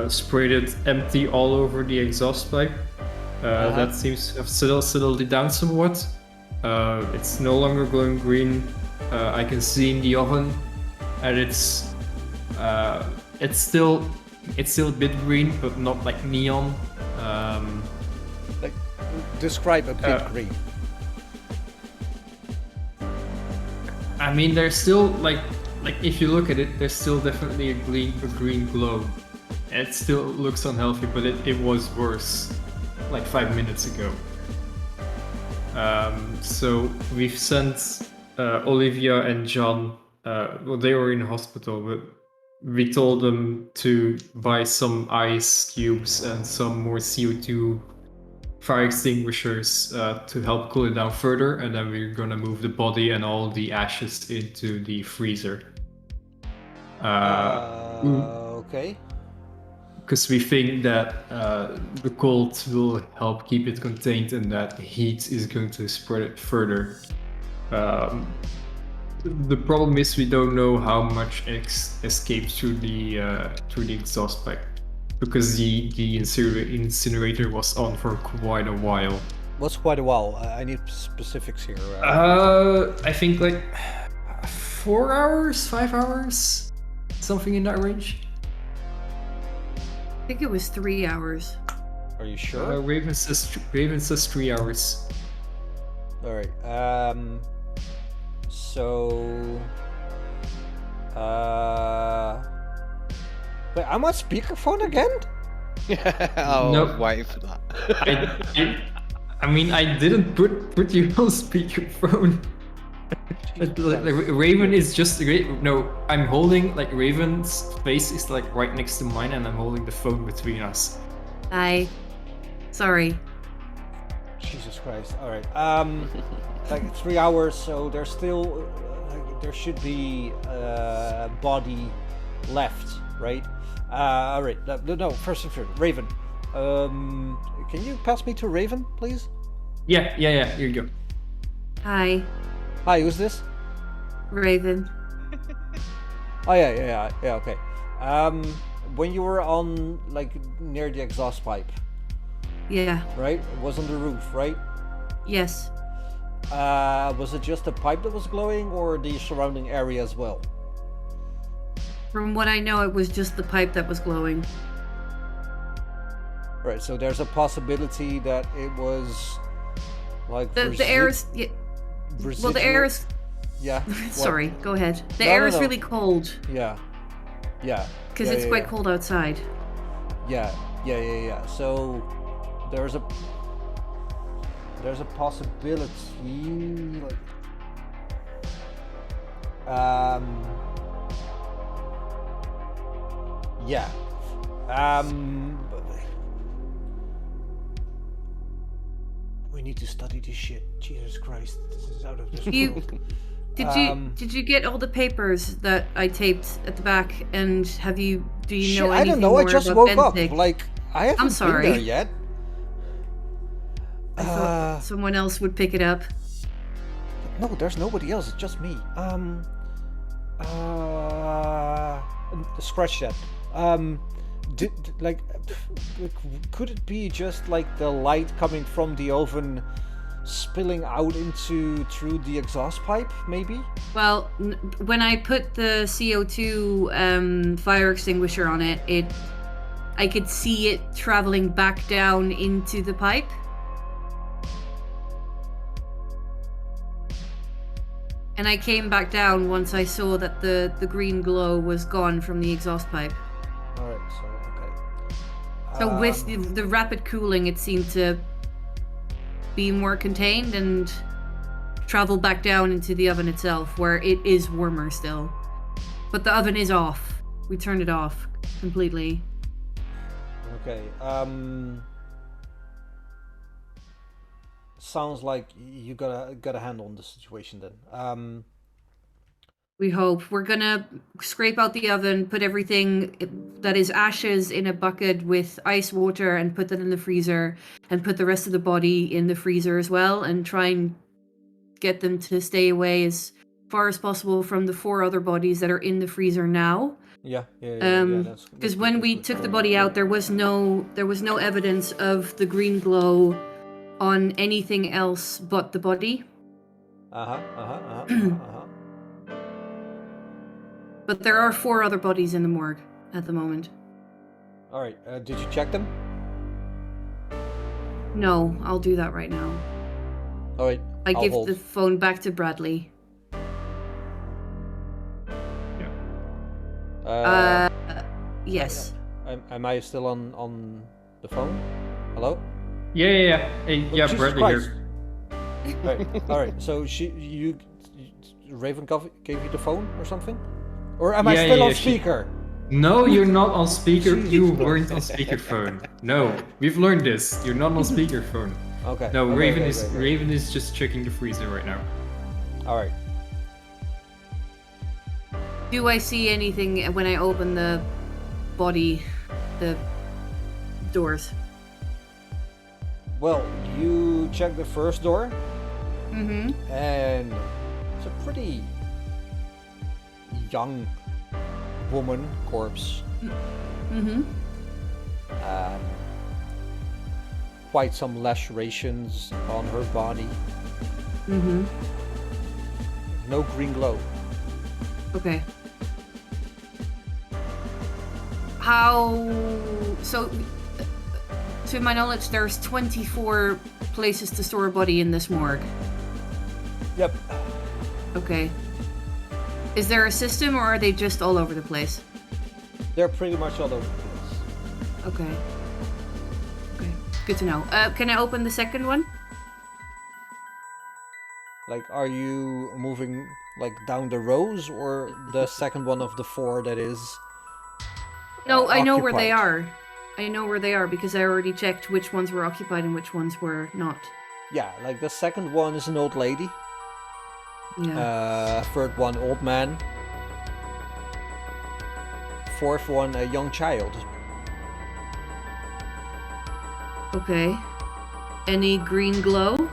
sprayed it empty all over the exhaust pipe. That seems to have settled it down somewhat. It's no longer glowing green. I can see in the oven, and it's still a bit green, but not like neon. Like, describe a bit green. I mean, there's still like if you look at it, there's still definitely a green glow. It still looks unhealthy, but it was worse like 5 minutes ago. So we've sent Olivia and John. Well, they were in hospital, but we told them to buy some ice cubes and some more CO2 fire extinguishers to help cool it down further, and then we're gonna move the body and all the ashes into the freezer. Okay. Because we think that the cold will help keep it contained, and that heat is going to spread it further. The problem is we don't know how much escapes through the exhaust pipe, because the incinerator was on for quite a while. What's quite a while? I need specifics here. I think like 4 hours, 5 hours, something in that range. I think it was 3 hours. Are you sure? Raven says 3 hours. All right. So. Wait, I'm on speakerphone again? Oh, No. I was waiting for that. I mean, I didn't put you on speakerphone. Raven is just no. I'm holding like Raven's face is like right next to mine, and I'm holding the phone between us. Sorry. Jesus Christ. All right. Like 3 hours, so there's still there should be a body left, right? All right. No. First and first, Raven. Can you pass me to Raven, please? Yeah. Here you go. Hi, Hi, who's this? Raven. Oh yeah. Okay. When you were on like near the exhaust pipe, Yeah. right? It was on the roof, right? Yes. Was it just the pipe that was glowing, or the surrounding area as well? From what I know, it was just the pipe that was glowing. Right. So there's a possibility that it was like The air is. Yeah, well, the air is. Yeah. what? Sorry, go ahead. The No, air no, is no. really cold Yeah. because it's quite cold outside. Yeah. So there's a possibility, like, yeah, we need to study this shit. Jesus Christ, this is out of this world. Did you get all the papers that I taped at the back? And do you Shit, know I anything don't know. I more just about woke up. Benthic? Like, I haven't been sorry. there yet. I thought someone else would pick it up. No, there's nobody else. It's just me. Scratch that. Could it be just like the light coming from the oven spilling out through the exhaust pipe, maybe? Well, when I put the CO2 fire extinguisher on it, I could see it traveling back down into the pipe. And I came back down once I saw that the green glow was gone from the exhaust pipe. Alright, okay. So with the rapid cooling, it seemed to be more contained and travel back down into the oven itself, where it is warmer still. But the oven is off. We turned it off completely. Okay, sounds like you got a handle on the situation then. We hope. We're gonna scrape out the oven, put everything that is ashes in a bucket with ice water, and put that in the freezer, and put the rest of the body in the freezer as well, and try and get them to stay away as far as possible from the 4 other bodies that are in the freezer now. Yeah. Because when we took the body out, there was no evidence of the green glow on anything else but the body. But there are 4 other bodies in the morgue at the moment. All right. Did you check them? No, I'll do that right now. All right. I I'll give hold. the phone back to Bradley. Yes. Am I still on the phone? Hello? Yeah. Hey, Oh, yeah, Jesus Bradley Christ. here. All right. So Raven gave you the phone or something? Or am I Yeah, still on she- speaker? No, you're not on speaker. Jesus You Christ. weren't on speakerphone. No, we've learned this. You're not on speakerphone. Okay. No, okay, Raven okay, is okay. Raven is just checking the freezer right now. All right. Do I see anything when I open the body, the doors? Well, you check the first door, Mm-hmm. and it's a pretty young woman corpse. Mm-hmm. Quite some lacerations on her body. Mm-hmm. No green glow. Okay. So, to my knowledge, there's 24 places to store a body in this morgue. Yep. Okay. Is there a system, or are they just all over the place? They're pretty much all over the place. Okay. Good to know. Can I open the second one? Like, are you moving like down the rows or the second one of the 4 that is? No, I know where they occupied? are. I know where they are because I already checked which ones were occupied and which ones were not. Yeah, like the second one is an old lady. Yeah. Third one, old man. Fourth one, a young child. Okay. Any green glow?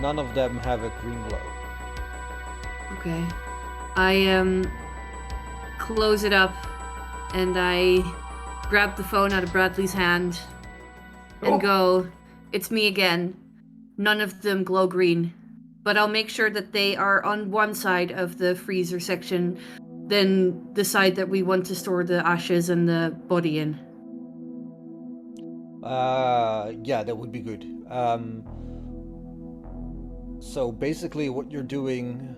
None of them have a green glow. Okay. I close it up and I grab the phone out of Bradley's hand and go, "It's me again. None of them glow green. But I'll make sure that they are on one side of the freezer section, then the side that we want to store the ashes and the body in." Yeah, that would be good. So basically what you're doing,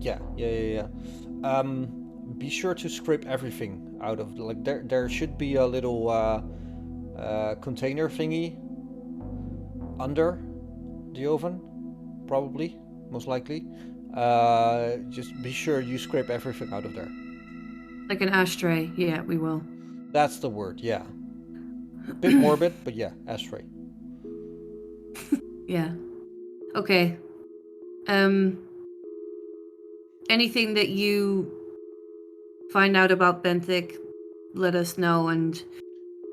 yeah. Be sure to scrape everything out of, like, there should be a little, container thingy under the oven, probably, most likely. Just be sure you scrape everything out of there. Like an ashtray. Yeah, we will. That's the word, yeah. Bit morbid, but yeah, ashtray. Yeah. Okay. Anything that you find out about Benthic, let us know, and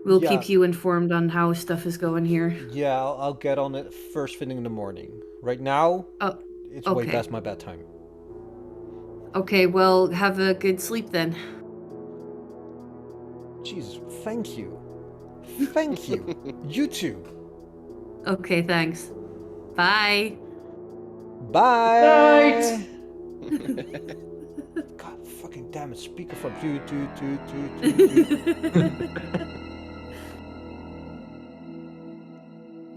we'll Yeah. keep you informed on how stuff is going here. Yeah, I'll get on it first thing in the morning. Right now, Oh, it's way okay. past my bedtime. Okay, well, have a good sleep then. Jesus, thank you. Thank you. You too. Okay, thanks. Bye. Bye. God fucking damn it, speakerphone.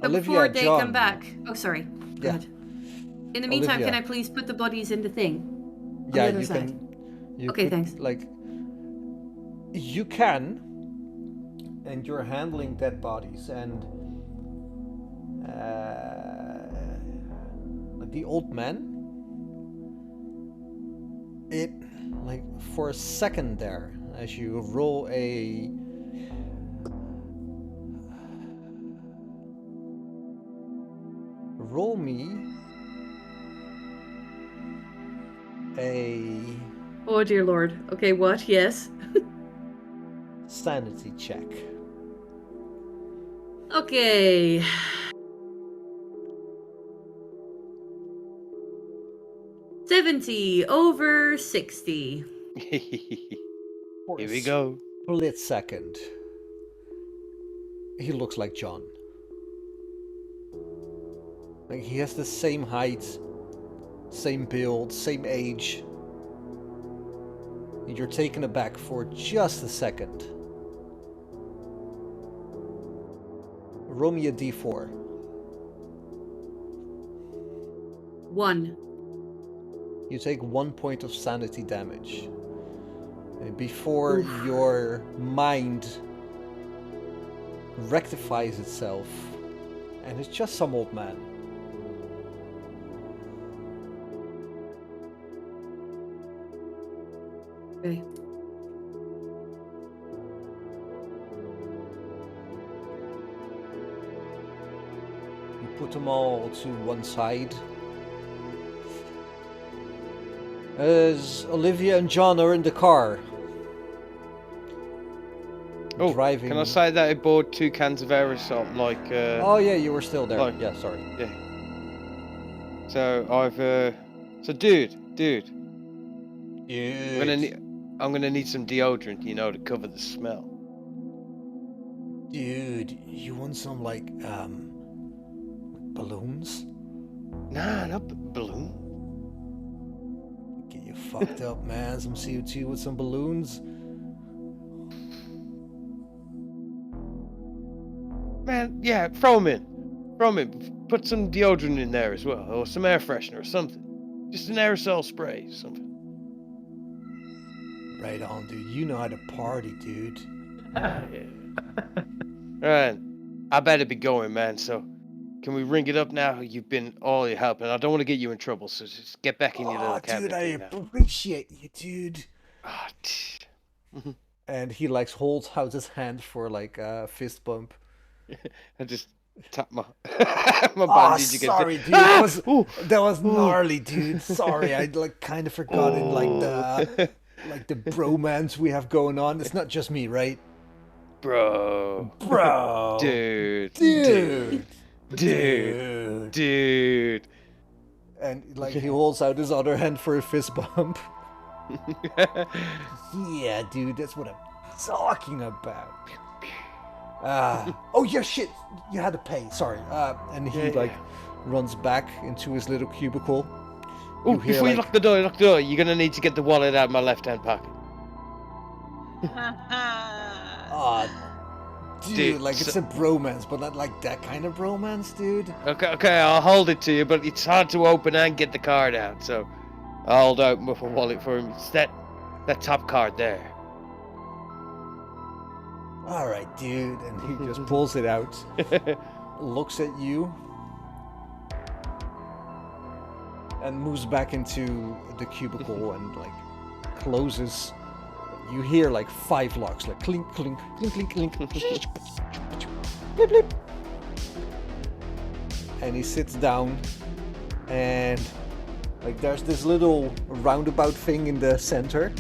But Olivia, before they John. come back. Oh, sorry. Go Yeah. ahead. In the meantime, Olivia. can I please put the bodies in the thing? On Yeah, the other you side? can. You Okay, could, thanks. Like, you can, and you're handling dead bodies, and like the old man. It, like, for a second there, as you roll me a Oh, dear Lord. Okay, what? Yes. sanity check. Okay. $70/60. For Here a we go. split second, he looks like John. Like, he has the same height, same build, same age. And you're taken aback for just a second. Roll me a d4. 1. You take 1 point of sanity damage. And before Oof. your mind rectifies itself, and it's just some old man. Okay. You put them all to one side. As Olivia and John are in the car. Oh, driving. can I say that I bought 2 cans of aerosol, like, Oh yeah, you were still there. like- Yeah, sorry. yeah. So I've, so dude, I'm gonna need some deodorant, you know, to cover the smell. Dude, you want some, like, balloons? Nah, not balloon. Get you fucked up, man. Some CO2 with some balloons? Man, yeah, throw 'em in. Put some deodorant in there as well, or some air freshener or something. Just an aerosol spray, something. Right on, dude. You know how to party, dude. Right. I better be going, man. So, can we ring it up now? You've been all your help, and I don't want to get you in trouble. So just get back in your little Oh, dude, cabinet I thing now. appreciate you, dude. Ah, And he like holds out his hand for like a fist bump. I just tap my my Oh, bandage against sorry, it. dude. That was gnarly, dude. Sorry, I like kind of forgotten like the bromance we have going on. It's not just me, right? Bro. Bro. Dude. Dude. Dude. Dude. And like he holds out his other hand for a fist bump. Yeah, dude, that's what I'm talking about. Oh yeah, shit! You had to pay. Sorry. And he runs back into his little cubicle. Oh, before you lock the door, you're gonna need to get the wallet out of my left-hand pocket. Dude, like it's a bromance, but not like that kind of bromance, dude. Okay, I'll hold it to you, but it's hard to open and get the card out, so I'll hold out my wallet for him. It's that top card there. All right, dude, and he just pulls it out, looks at you, and moves back into the cubicle and like closes. You hear like 5 locks, like clink, clink, clink, clink, clink, blip, blip. And he sits down, and like there's this little roundabout thing in the center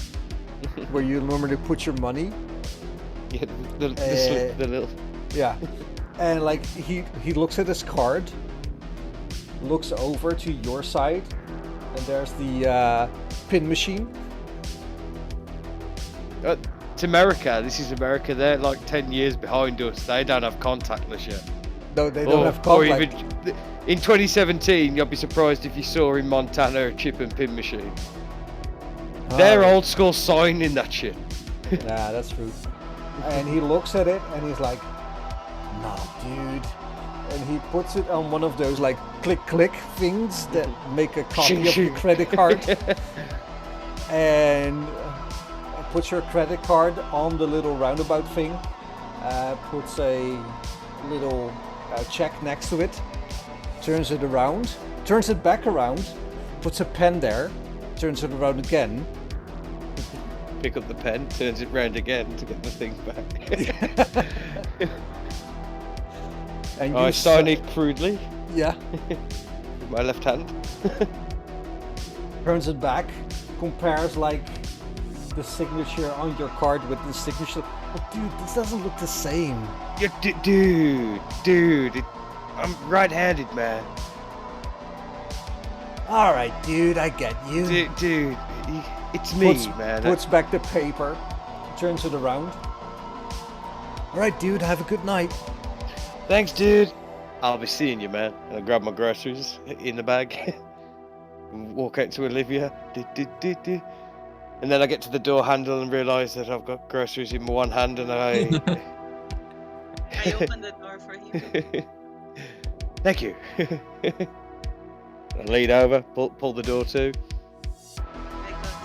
where you normally put your money. Yeah, the little. Yeah, and like he looks at his card, looks over to your side, and there's the pin machine. It's America. This is America. They're like 10 years behind us. They don't have contactless yet. No, they don't have Or contact. even in 2017, you'll be surprised if you saw in Montana a chip and pin machine. They're old school signing that shit. Yeah, that's true. And he looks at it and he's like, "Nah, dude." And he puts it on one of those like click things that make a copy of your credit card. And puts your credit card on the little roundabout thing. Puts a little check next to it. Turns it around. Turns it back around. Puts a pen there. Turns it around again. Pick up the pen, turns it round again to get the thing back. And I sign it crudely Yeah. with my left hand. Turns it back. Compares like the signature on your card with the signature. But dude, this doesn't look the same. Yeah, dude. I'm right-handed, man. All right, dude, I get you. Dude, it's me, man. Puts back the paper. Turns it around. All right, dude, have a good night. Thanks, dude. I'll be seeing you, man. And I grab my groceries in the bag and walk out to Olivia. And then I get to the door handle and realise that I've got groceries in my one hand and I open the door for him. Thank you. I lean over, pull the door to. I got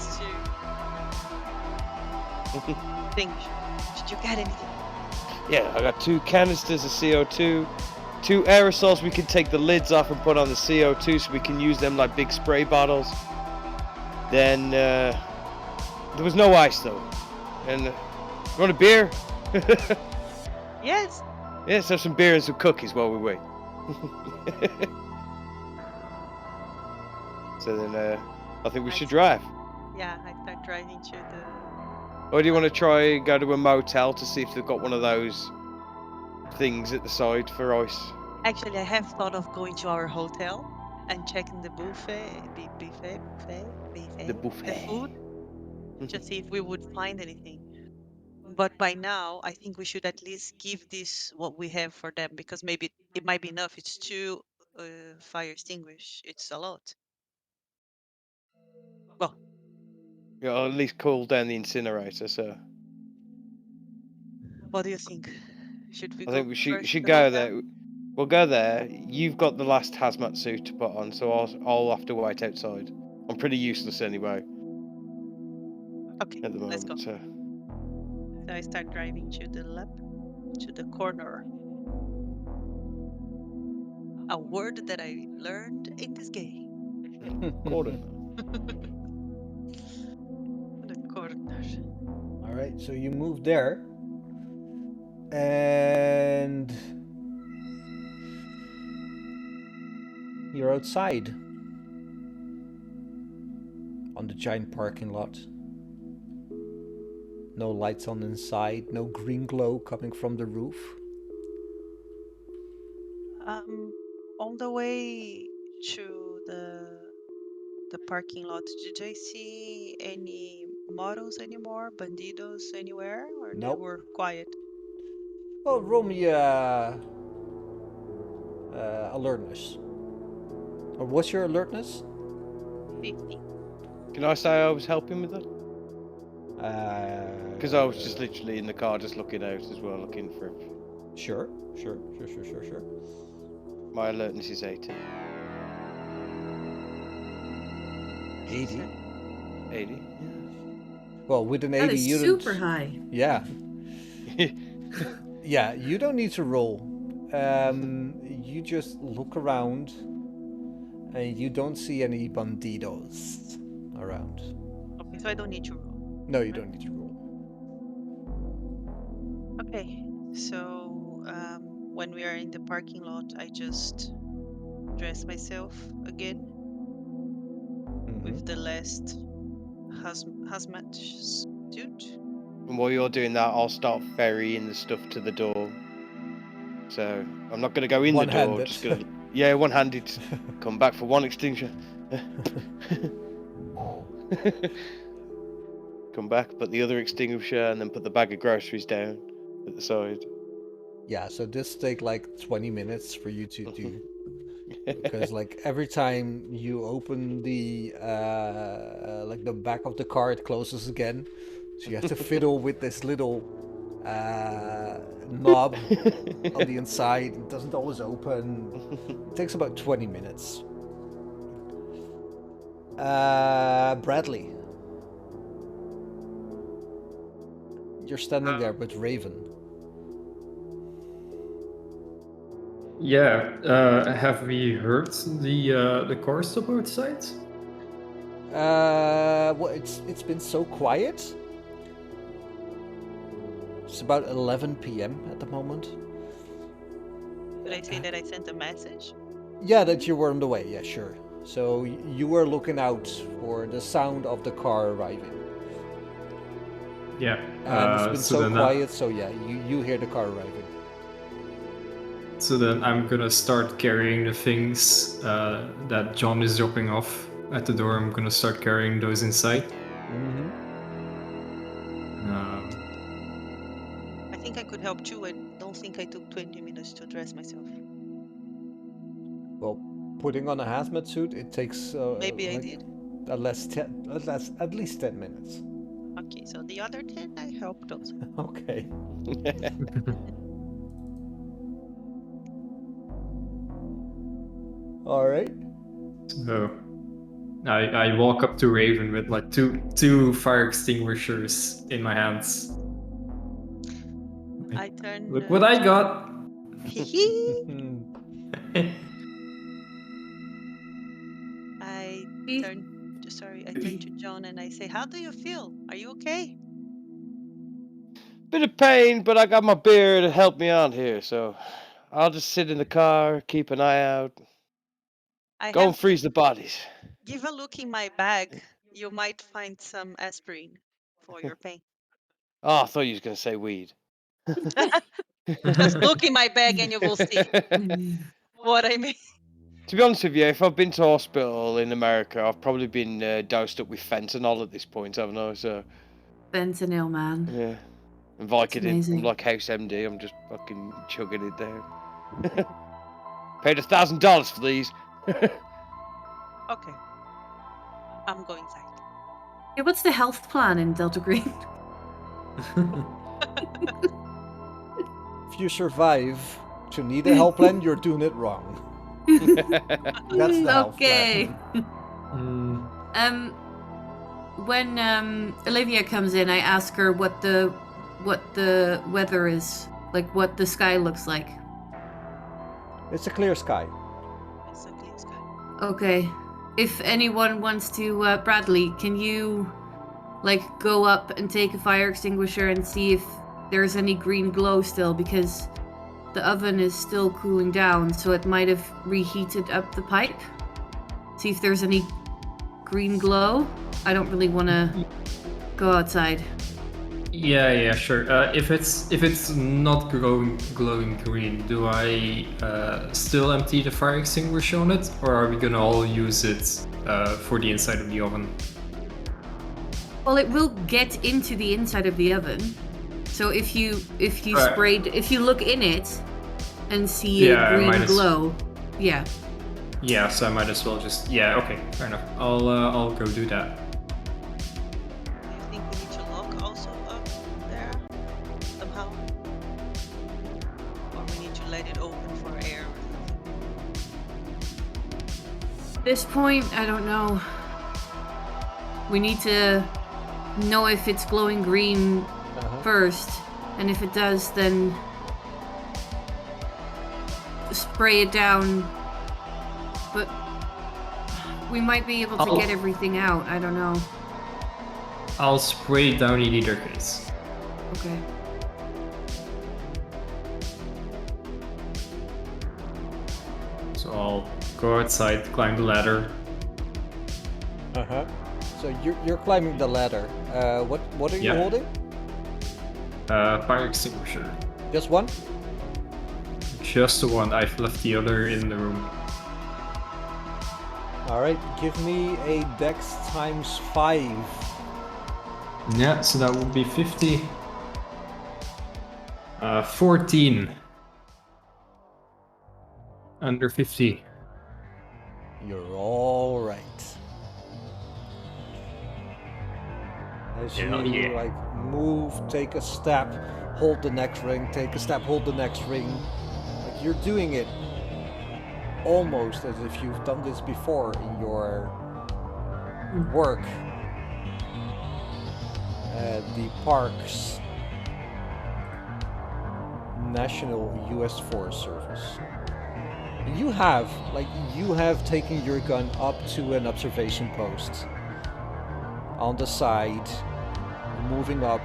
to think. Did you get anything? Yeah, I got 2 canisters of CO2, 2 aerosols we can take the lids off and put on the CO2 so we can use them like big spray bottles. Then there was no ice though. And you want a beer? Yes. Yeah, let's have some beer and some cookies while we wait. So then I think we should drive. Yeah, I start driving to the. Or do you want to try and go to a motel to see if they've got one of those things at the side for ice? Actually, I have thought of going to our hotel and checking the buffet, The buffet. the food, to see if we would find anything. But by now, I think we should at least give this what we have for them, because maybe it might be enough. It's 2 fire extinguish. It's a lot. Well, Yeah, or at least cool down the incinerator. So what do you think? Should we I go think we first should to go hotel? there. We'll go there. You've got the last hazmat suit to put on, so I'll have to wait outside. I'm pretty useless anyway Okay, at the let's moment. go. So So I start driving to the lab, to the corner. A word that I learned in this game. Corner. The corner. All right, so you move there, and you're outside on the giant parking lot. No lights on inside, no green glow coming from the roof. On the way to the parking lot, did I see any models anymore, bandidos anywhere, or they Nope. were quiet? Well, roll me alertness. Or what's your alertness? 50. Can I say I was helping with that? Because I was Uh, just literally in the car, just looking out as well, looking for. Sure. My alertness is 80. 80. 80. Well, with an That 80, is you super don't. high. Yeah. Yeah, you don't need to roll. You just look around, and you don't see any bandidos around. Okay, so I don't need to roll. No, you don't need to roll. Okay, so when we are in the parking lot, I just dress myself again with the last hazmat suit. And while you're doing that, I'll start ferrying the stuff to the door. So I'm not going to go in the door. One-handed. Just gonna, yeah, one-handed. Come back for one extinction. Come back, put the other extinguisher, and then put the bag of groceries down at the side. Yeah, so this take like 20 minutes for you to do. Because like every time you open the like the back of the car, it closes again. So you have to fiddle with this little knob on the inside. It doesn't always open. It takes about 20 minutes. Bradley, you're standing there with Raven. Yeah, have we heard the car stop outside? Well, it's been so quiet. It's about 11 p.m. at the moment. Did I say that I sent a message? Yeah, that you were on the way. Yeah, sure. So you were looking out for the sound of the car arriving. Yeah. And it's been so then quiet, so yeah, you hear the car arriving. So then I'm gonna start carrying the things that John is dropping off at the door. I'm gonna start carrying those inside. Mm-hmm. I think I could help too. I don't think I took 20 minutes to dress myself. Well, putting on a hazmat suit, it takes Maybe I like did. at least 10 minutes. Okay, so the other 10 I helped also. Okay. All right. So I walk up to Raven with like two fire extinguishers in my hands. I turn. Look what I got! I turn to John and I say, "How do you feel? Are you okay?" Bit of pain, but I got my beer to help me on here, so I'll just sit in the car, keep an eye out. Go and freeze the bodies. Give a look in my bag. You might find some aspirin for your pain. Oh, I thought you was going to say weed. Just look in my bag and you will see what I mean. To be honest with you, if I've been to hospital in America, I've probably been dosed up with fentanyl at this point, haven't I? So Fentanyl, man. yeah, and Vicodin. amazing. I'm like House MD. I'm just fucking chugging it down. Paid $1,000 for these. Okay. I'm going inside. Yeah, what's the health plan in Delta Green? If you survive to need a health plan, you're doing it wrong. That's the health Okay. plan. When Olivia comes in, I ask her what the weather is, like what the sky looks like. It's a clear sky. Okay. If anyone wants to, Bradley, can you, like, go up and take a fire extinguisher and see if there's any green glow still? Because the oven is still cooling down, so it might have reheated up the pipe. See if there's any green glow. I don't really want to go outside. Yeah, sure. If it's not glowing green, do I still empty the fire extinguisher on it, or are we gonna all use it for the inside of the oven? Well, it will get into the inside of the oven. So if you Right. if you look in it and see Yeah, I a green might as- glow, yeah. Yeah, so I might as well just okay, fair enough. I'll go do that. Do you think we need to lock also up there somehow? Or we need to let it open for air or something? At this point, I don't know. We need to know if it's glowing green first, and if it does, then spray it down. But we might be able to get everything out. I don't know. I'll spray it down in either case. Okay. So I'll go outside, climb the ladder. So you're climbing the ladder. What are you Yeah. holding? Fire extinguisher. Just one? Just the one. I've left the other in the room. All right. Give me a dex times 5. Yeah, so that would be 50. 14. Under 50. You're all right. As Hell you yeah. like move, take a step, hold the next ring, take a step, hold the next ring. Like you're doing it almost as if you've done this before in your work at the park's National U.S. Forest Service. You have taken your gun up to an observation post on the side, moving up,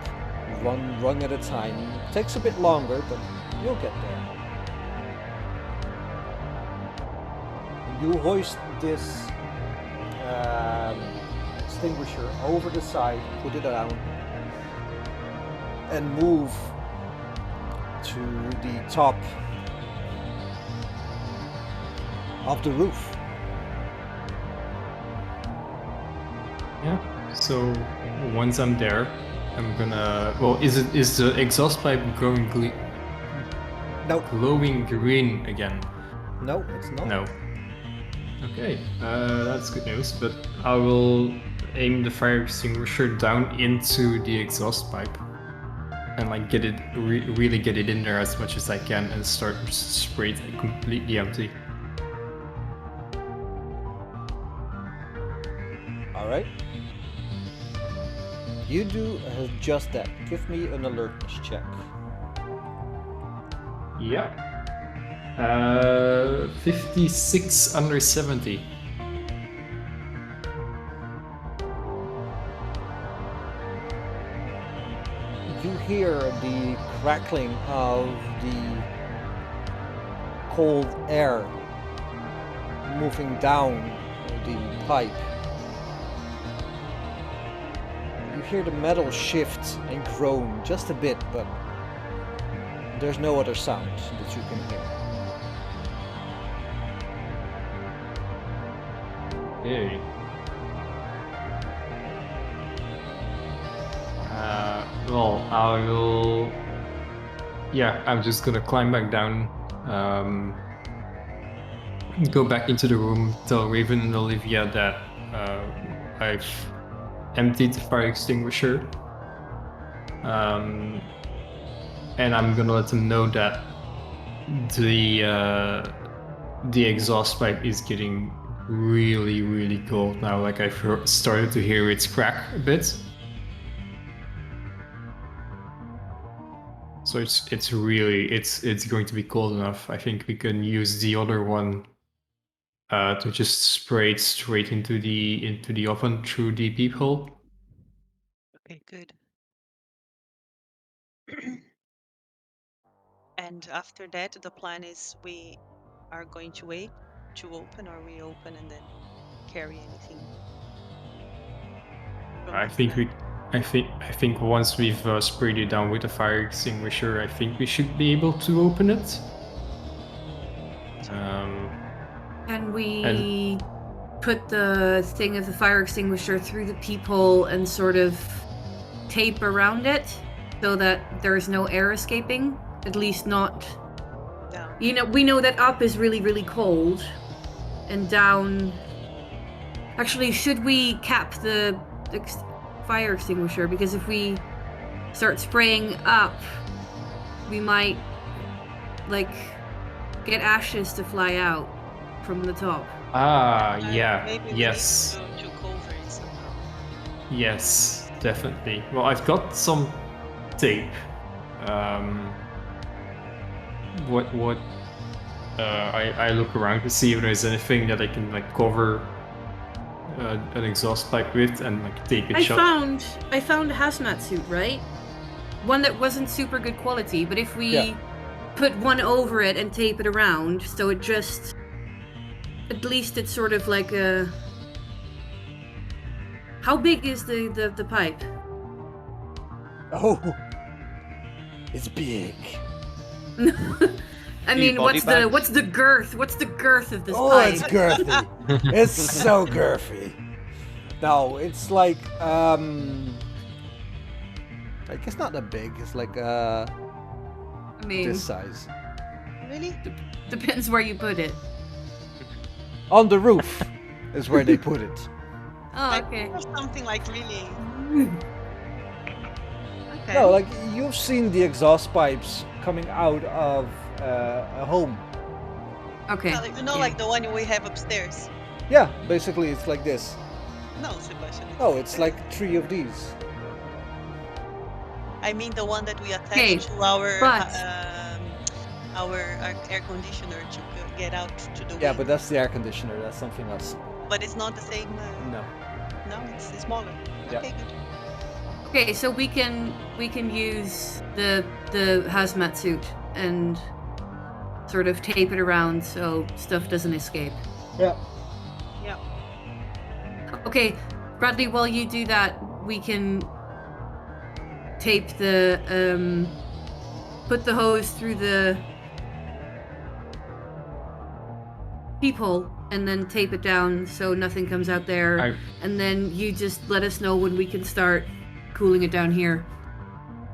run at a time. Takes a bit longer, but you'll get there. You hoist this extinguisher over the side, put it down, and move to the top of the roof. Yeah. So once I'm there, I'm gonna. Well, is the exhaust pipe glowing green again? No, it's not. No. Okay, that's good news. But I will aim the fire extinguisher down into the exhaust pipe and like get it really get it in there as much as I can and start spray it completely empty. All right. You do just that. Give me an alertness check. Yeah. 56 under 70. You hear the crackling of the cold air moving down the pipe. You hear the metal shift and groan just a bit, but there's no other sound that you can hear. Okay. Well, I will. Yeah, I'm just gonna climb back down. Go back into the room, tell Raven and Olivia that I've emptied the fire extinguisher. And I'm gonna let them know that the exhaust pipe is getting really cold now. Like I've started to hear it crack a bit. So it's really going to be cold enough. I think we can use the other one to just spray it straight into the oven through the peephole. Okay, good. And after that, the plan is we are going to wait to open, or we open and then carry anything from I think inside. I think once we've sprayed it down with the fire extinguisher, I think we should be able to open it. Can we put the thing of the fire extinguisher through the peephole and sort of tape around it so that there's no air escaping? At least not. Down. You know, we know that up is really, really cold, and down. Actually, should we cap the fire extinguisher? Because if we start spraying up, we might, like, get ashes to fly out from the top. Yeah, Maybe we yes. need to cover it somehow. Yes, definitely. Well, I've got some tape. I look around to see if there's anything that I can like cover an exhaust pipe with and like tape it shut. I found a hazmat suit, right? One that wasn't super good quality, but if we put one over it and tape it around, so it just, at least it's sort of like a. How big is the pipe? Oh, it's big. I Do you mean, body bags? what's the girth? What's the girth of this Oh, pipe? it's girthy. It's so girthy. No, it's like I guess not that big. It's like I mean, this size. Really? depends where you put it. On the roof is where they put it. Oh, okay. Or something like really. Okay. No, like you've seen the exhaust pipes coming out of a home. Okay. You know, yeah. like the one we have upstairs. Yeah, basically it's like this. No, Sebastian. Oh, it's like 3 of these. I mean the one that we attach Okay, to our but- our air conditioner to get out to the Yeah, wind. but that's the air conditioner. That's something else. But it's not the same. No. No, it's smaller. Yeah. Okay, good. Okay, so we can use the hazmat suit and sort of tape it around so stuff doesn't escape. Yeah. Yeah. Okay, Bradley, while you do that, we can tape the put the hose through the peephole and then tape it down so nothing comes out there. And then you just let us know when we can start cooling it down here.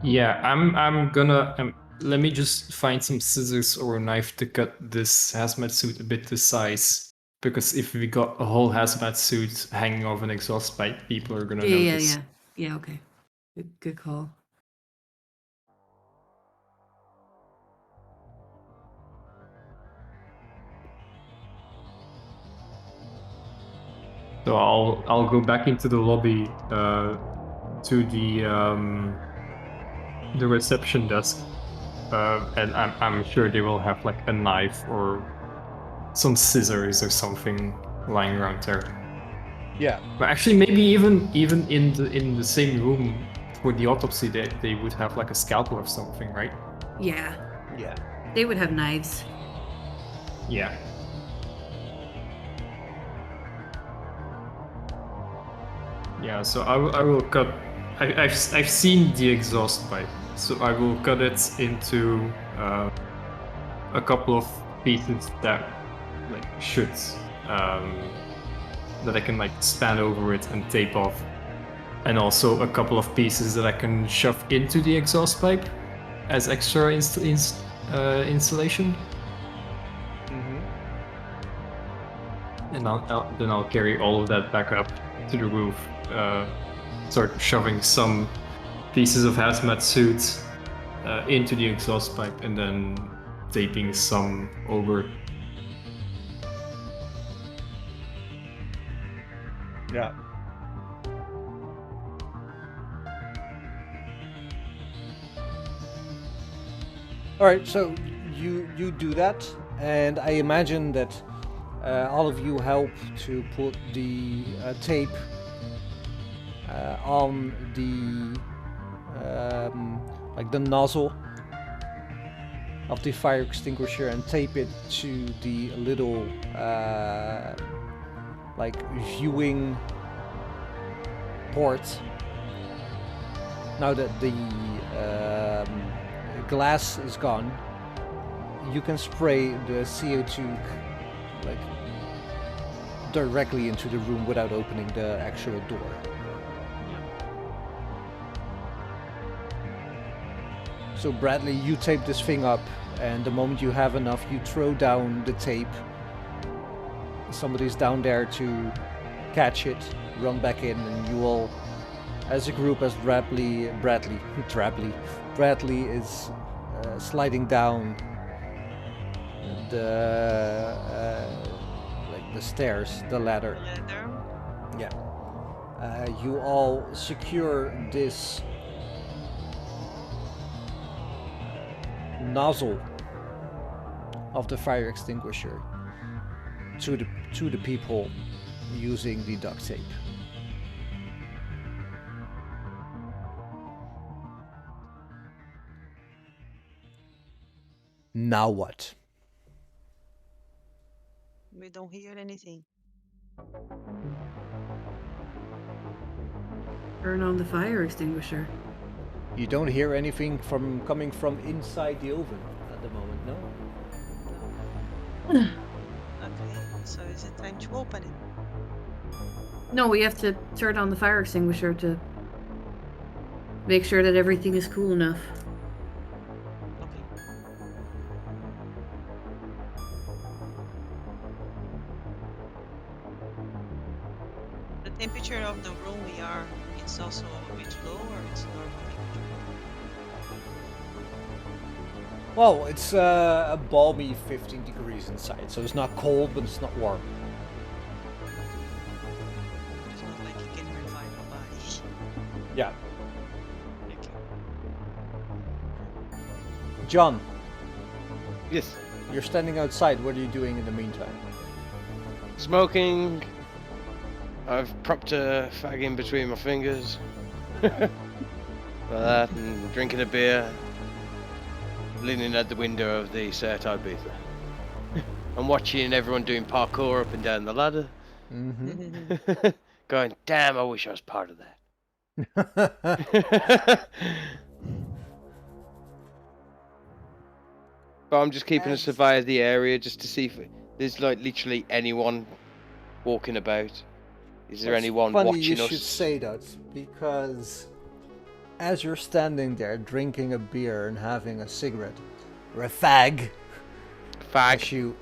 Yeah, I'm gonna let me just find some scissors or a knife to cut this hazmat suit a bit to size. Because if we got a whole hazmat suit hanging off an exhaust pipe, people are gonna notice. Yeah, okay. Good call. So I'll go back into the lobby to the reception desk, and I'm sure they will have like a knife or some scissors or something lying around there. Yeah. But actually, maybe even in the same room for the autopsy, they would have like a scalpel or something, right? Yeah, Yeah. they would have knives. Yeah. Yeah, so I will cut. I've seen the exhaust pipe, so I will cut it into a couple of pieces that like should that I can like span over it and tape off, and also a couple of pieces that I can shove into the exhaust pipe as extra insulation. Mm-hmm. And then I'll carry all of that back up to the roof, start shoving some pieces of hazmat suit into the exhaust pipe, and then taping some over. Yeah. All right, so you do that, and I imagine that All of you help to put the tape on the like the nozzle of the fire extinguisher and tape it to the little like viewing port. Now that the glass is gone, you can spray the CO2 like directly into the room without opening the actual door. So Bradley, you tape this thing up, and the moment you have enough, you throw down the tape. Somebody's down there to catch it, run back in, and you all, as a group, as Bradley is sliding down the like the stairs, the ladder. Yeah. You all secure this nozzle of the fire extinguisher to the people using the duct tape. Now what? We don't hear anything. Turn on the fire extinguisher. You don't hear anything coming from inside the oven at the moment, no? Okay, so is it time to open it? No, we have to turn on the fire extinguisher to make sure that everything is cool enough. Okay. The temperature of the room we are, it's also a bit low, or it's normal temperature? Well, it's a balmy 15 degrees inside, so it's not cold, but it's not warm. It's not like you can revive a body. Yeah. Okay. John, Yes. you're standing outside. What are you doing in the meantime? Smoking. I've propped a fag in between my fingers. Like that, and drinking a beer. Leaning at the window of the certified beater. I'm watching everyone doing parkour up and down the ladder. Mm-hmm. Going, damn, I wish I was part of that. But I'm just keeping a survey of the area just to see if there's like literally anyone walking about. Is there anyone funny watching you us? should say that, because as you're standing there drinking a beer and having a cigarette, or a fag, as you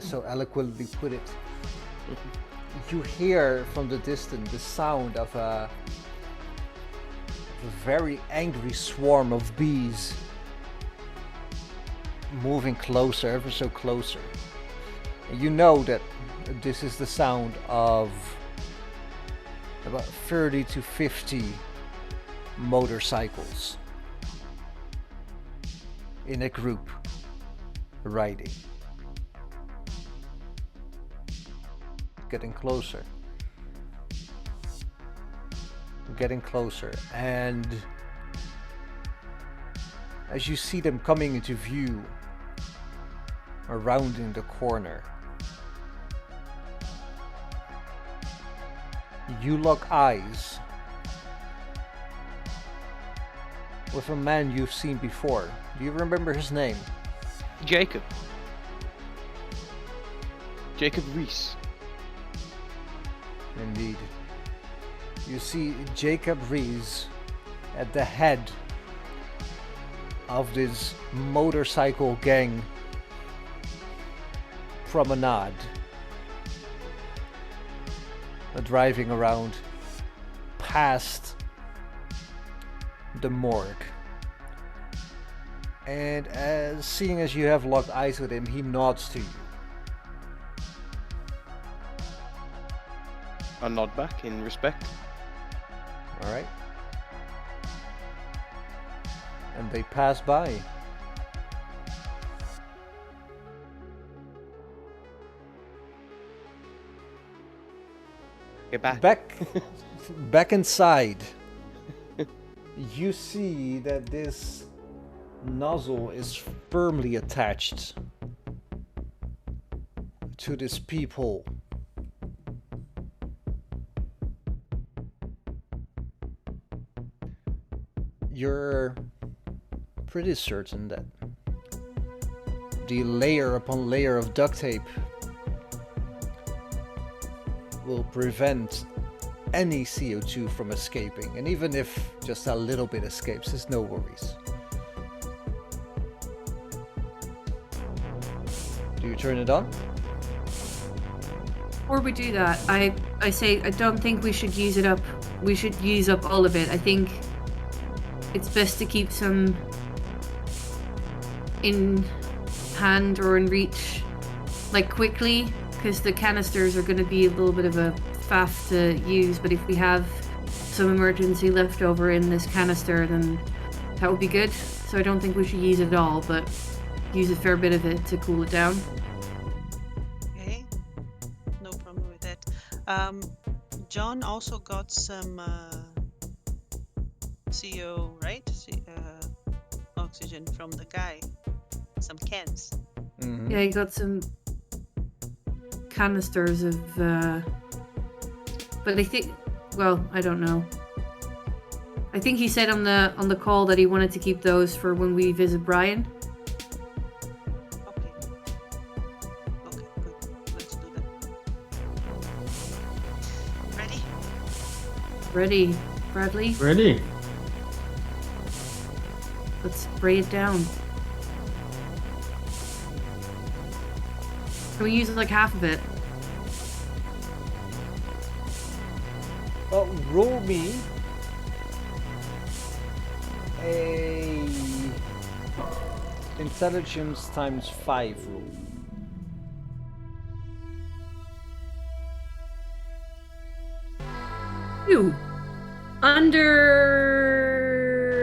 so eloquently put it, you hear from the distance the sound of a very angry swarm of bees moving closer, ever so closer. And you know that this is the sound of about 30 to 50 motorcycles in a group riding. Getting closer. Getting closer. And as you see them coming into view, rounding the corner, you lock eyes with a man you've seen before. Do you remember his name? Jacob. Jacob Reese. Indeed. You see Jacob Reese at the head of this motorcycle gang promenade, driving around past the morgue. And seeing as you have locked eyes with him, he nods to you. I nod back in respect. Alright. And they pass by. Okay, bye. Back inside, you see that this nozzle is firmly attached to this peephole. You're pretty certain that the layer upon layer of duct tape will prevent any CO2 from escaping, and even if just a little bit escapes, there's no worries. Do you turn it on? Before we do that, I say I don't think we should use it up. We should use up all of it. I think it's best to keep some in hand or in reach, like quickly, because the canisters are going to be a little bit of a faff to use. But if we have some emergency left over in this canister, then that would be good. So I don't think we should use it all, but use a fair bit of it to cool it down. Okay, no problem with that. John also got some CO, right? Oxygen from the guy. Some cans. Mm-hmm. Yeah, you got some canisters of, but I think, well, I don't know. I think he said on the call that he wanted to keep those for when we visit Brian. Okay. Okay, good. Let's do that. Ready? Ready, Bradley? Ready? Let's spray it down. Can we use like half of it? Well, roll me a intelligence times 5 roll. Two. Under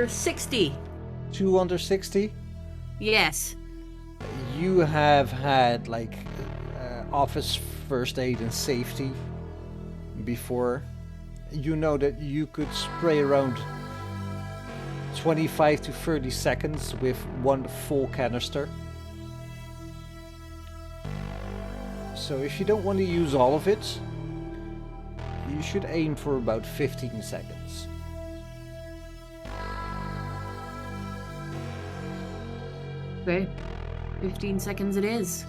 60. 2 under 60. Yes. You have had like office first aid and safety before. You know that you could spray around 25 to 30 seconds with one full canister. So if you don't want to use all of it, you should aim for about 15 seconds. Okay. 15 seconds it is.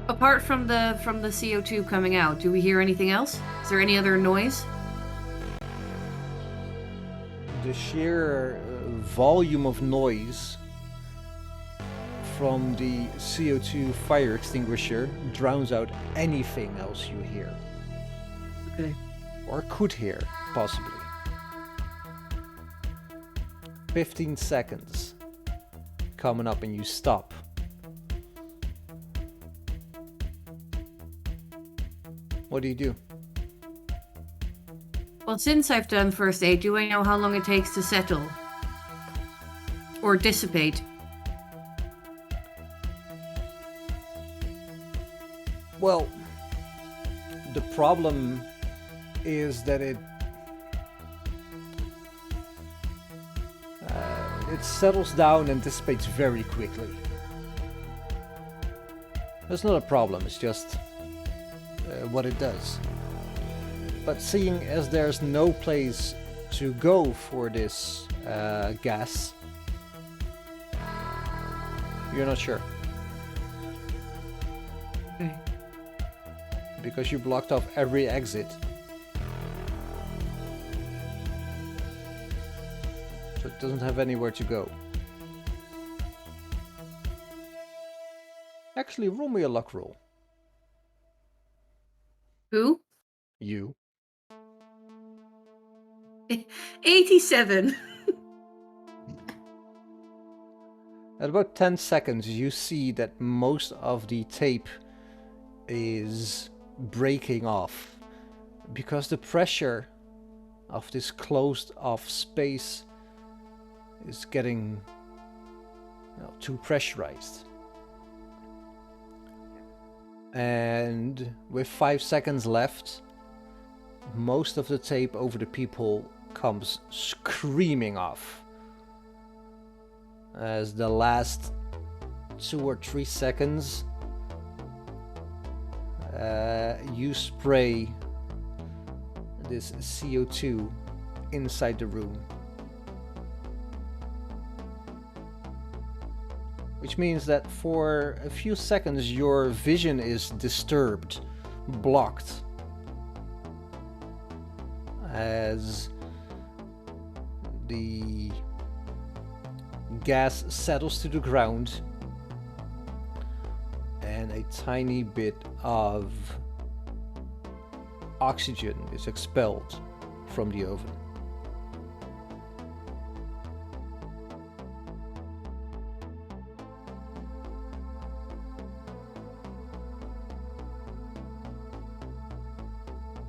Apart from the CO2 coming out, do we hear anything else? Is there any other noise? The sheer volume of noise from the CO2 fire extinguisher drowns out anything else you hear. Okay. Or could hear, possibly. 15 seconds coming up and you stop. What do you do? Well, since I've done first aid, do I know how long it takes to settle? Or dissipate? Well, the problem is that it settles down and dissipates very quickly. That's not a problem, it's just what it does. But seeing as there's no place to go for this gas, you're not sure. Okay. Because you blocked off every exit. So it doesn't have anywhere to go. Actually, roll me a luck roll. Who? You. 87. At about 10 seconds, you see that most of the tape is breaking off because the pressure of this closed off space is getting too pressurized. And with 5 seconds left, most of the tape over the people comes screaming off. As the last 2 or 3 seconds, you spray this CO2 inside the room. Which means that for a few seconds your vision is disturbed, blocked, as the gas settles to the ground and a tiny bit of oxygen is expelled from the oven.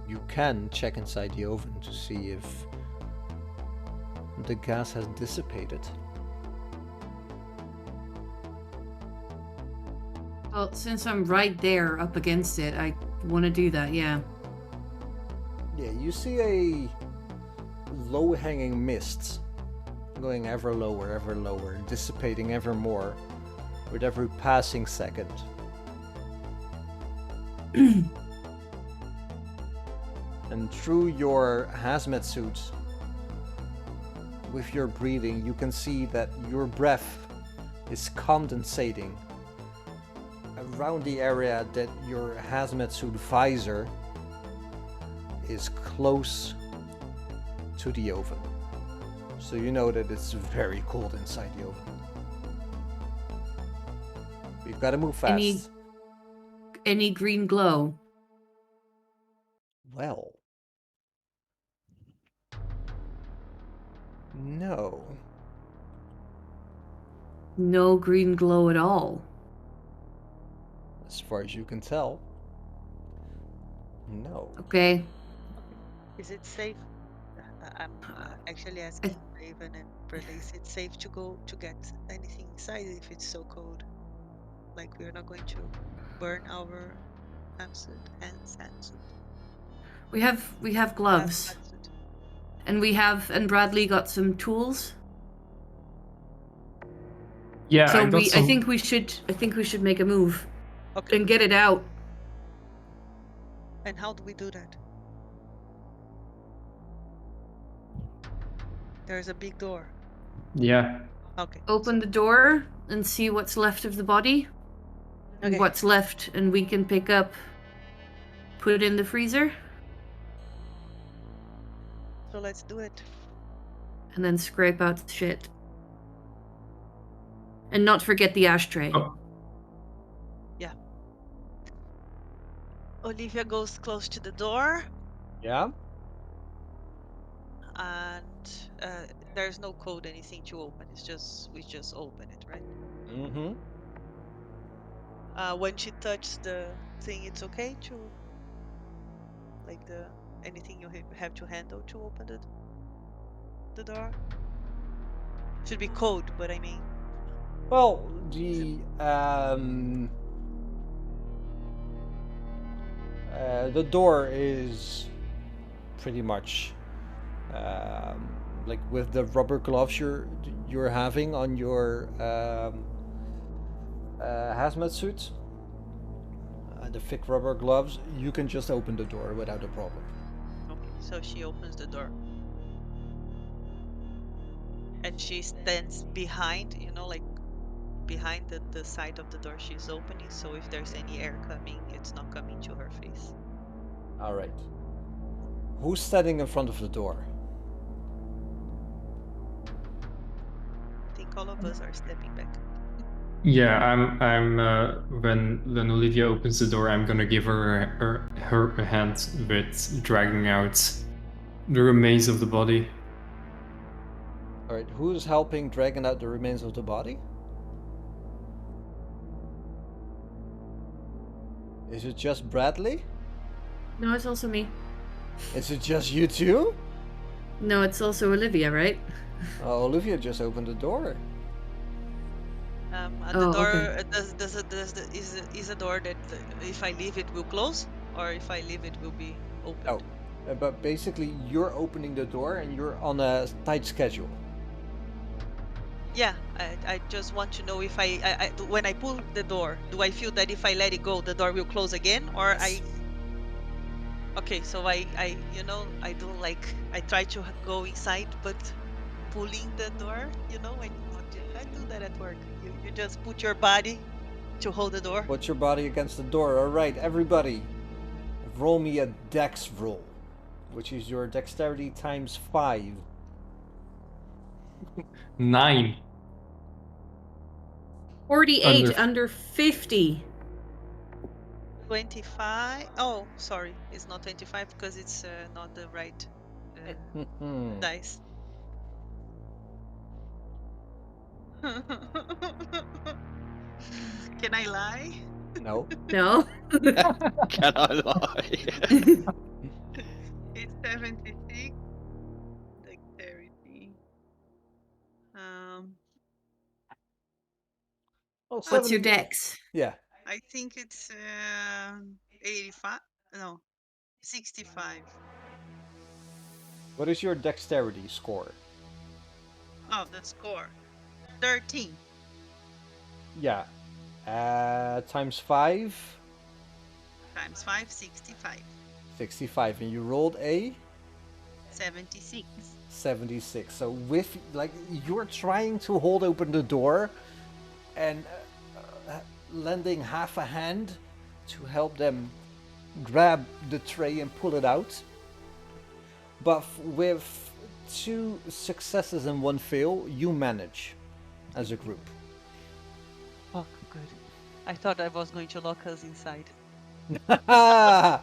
You can check inside the oven to see if the gas has dissipated. Well, since I'm right there up against it, I want to do that, yeah. Yeah, you see a low-hanging mist going ever lower, dissipating ever more with every passing second. And through your hazmat suit, with your breathing, you can see that your breath is condensating around the area that your hazmat suit visor is close to the oven. So you know that it's very cold inside the oven. We've got to move fast. Any green glow? Well, no. No green glow at all. As far as you can tell, no. Okay. Is it safe? I'm actually asking Raven and Bradley, is it safe to go to get anything inside if it's so cold? Like we're not going to burn our hands and We have gloves. And Bradley got some tools. Yeah, So I think we should make a move. Okay. And get it out. And how do we do that? There's a big door. Yeah. Okay. Open the door and see what's left of the body. Okay. What's left, and we can pick up, put it in the freezer, So let's do it. and then scrape out the shit. And not forget the ashtray. Oh. Yeah. Olivia goes close to the door, Yeah? and there's no code, anything to open. It's just we just open it, right? Mm-hmm. When she touches the thing, it's okay to like anything you have to handle to open the door. Should be code, but I mean. Well, the door is pretty much like with the rubber gloves you're having on your hazmat suit, the thick rubber gloves, you can just open the door without a problem. Okay, so she opens the door. And she stands behind, like behind the side of the door she's opening, so if there's any air coming, it's not coming to her face. All right. Who's standing in front of the door? I think all of us are stepping back. Yeah, I'm when Olivia opens the door, I'm gonna give her a hand with dragging out the remains of the body. All right, who's helping dragging out the remains of the body? Is it just Bradley? No, it's also me. Is it just you two? No, it's also Olivia, right? Olivia just opened the door. And the Oh, door okay. is a door that if I leave it will close, or if I leave it will be opened. Oh, but basically you're opening the door and you're on a tight schedule. Yeah, I just want to know if when I pull the door, do I feel that if I let it go, the door will close again, or Yes. Okay, so I don't like, I try to go inside, but pulling the door, when I do that at work. You just put your body to hold the door. Put your body against the door. All right, everybody, roll me a dex roll, which is your dexterity times 5. 9. 48 Under- under 50. 25. Oh, sorry, it's not 25 because it's not the right dice. Can I lie? No. No. Can I lie? It's 76 dexterity. Oh, What's your 70 dex? Yeah. I think it's 85. No, 65. What is your dexterity score? Oh, the score 13. Yeah. Times 5, Times 5, 65. 65, and you rolled a 76. 76. So with you're trying to hold open the door and lending half a hand to help them grab the tray and pull it out. But with 2 successes and 1 fail, you manage as a group. Oh, good. I thought I was going to lock us inside. Oh,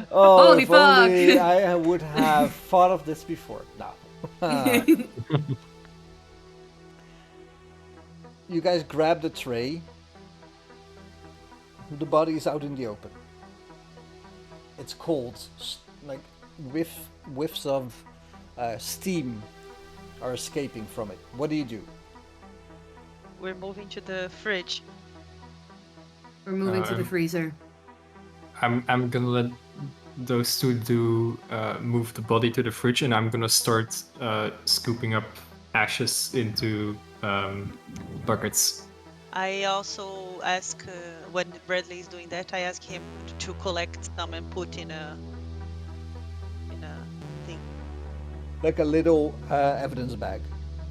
Holy if only fuck! I would have thought of this before. No. You guys grab the tray. The body is out in the open. It's cold, like whiffs of steam are escaping from it. What do? We're moving to the fridge. We're moving to the freezer. I'm gonna let those two move the body to the fridge, and I'm gonna start scooping up ashes into buckets. I also ask, when Bradley is doing that, I ask him to collect some and put in a thing. Like a little evidence bag.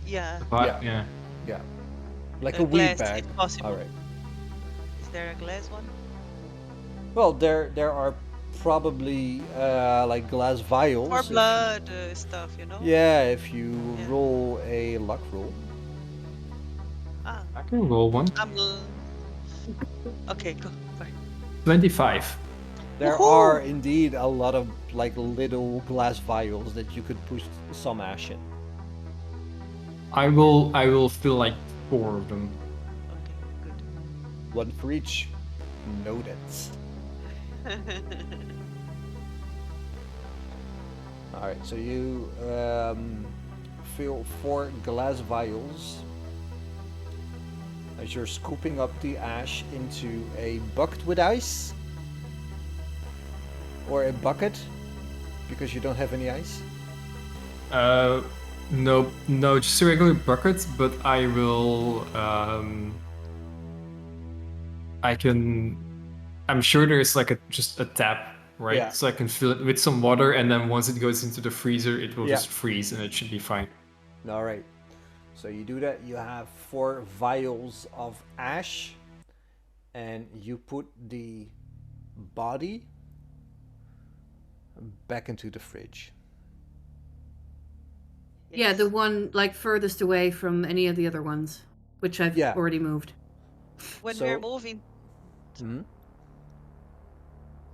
Yeah, Yeah. Yeah. Like A a weed glass, bag. if possible. All right. Is there a glass one? Well, there are probably like glass vials. Or if- blood stuff, Yeah, if you Yeah. roll a luck roll. Ah, I can roll one. Okay, go. Sorry. 25. There Woohoo! are indeed a lot of like little glass vials that you could push some ash in. I will fill like 4 of them. Okay, good. 1 for each. Noted. All right, so you fill 4 glass vials as you're scooping up the ash into a bucket with ice, or a bucket because you don't have any ice. No, just a regular bucket, but I will I'm sure there's like just a tap, right? Yeah. So I can fill it with some water, and then once it goes into the freezer, it will Yeah. just freeze, and it should be fine. All right. So you do that. You have 4 vials of ash, and you put the body back into the fridge. Yeah, the one like furthest away from any of the other ones, which I've Yeah. already moved. When So- we're moving, Hmm?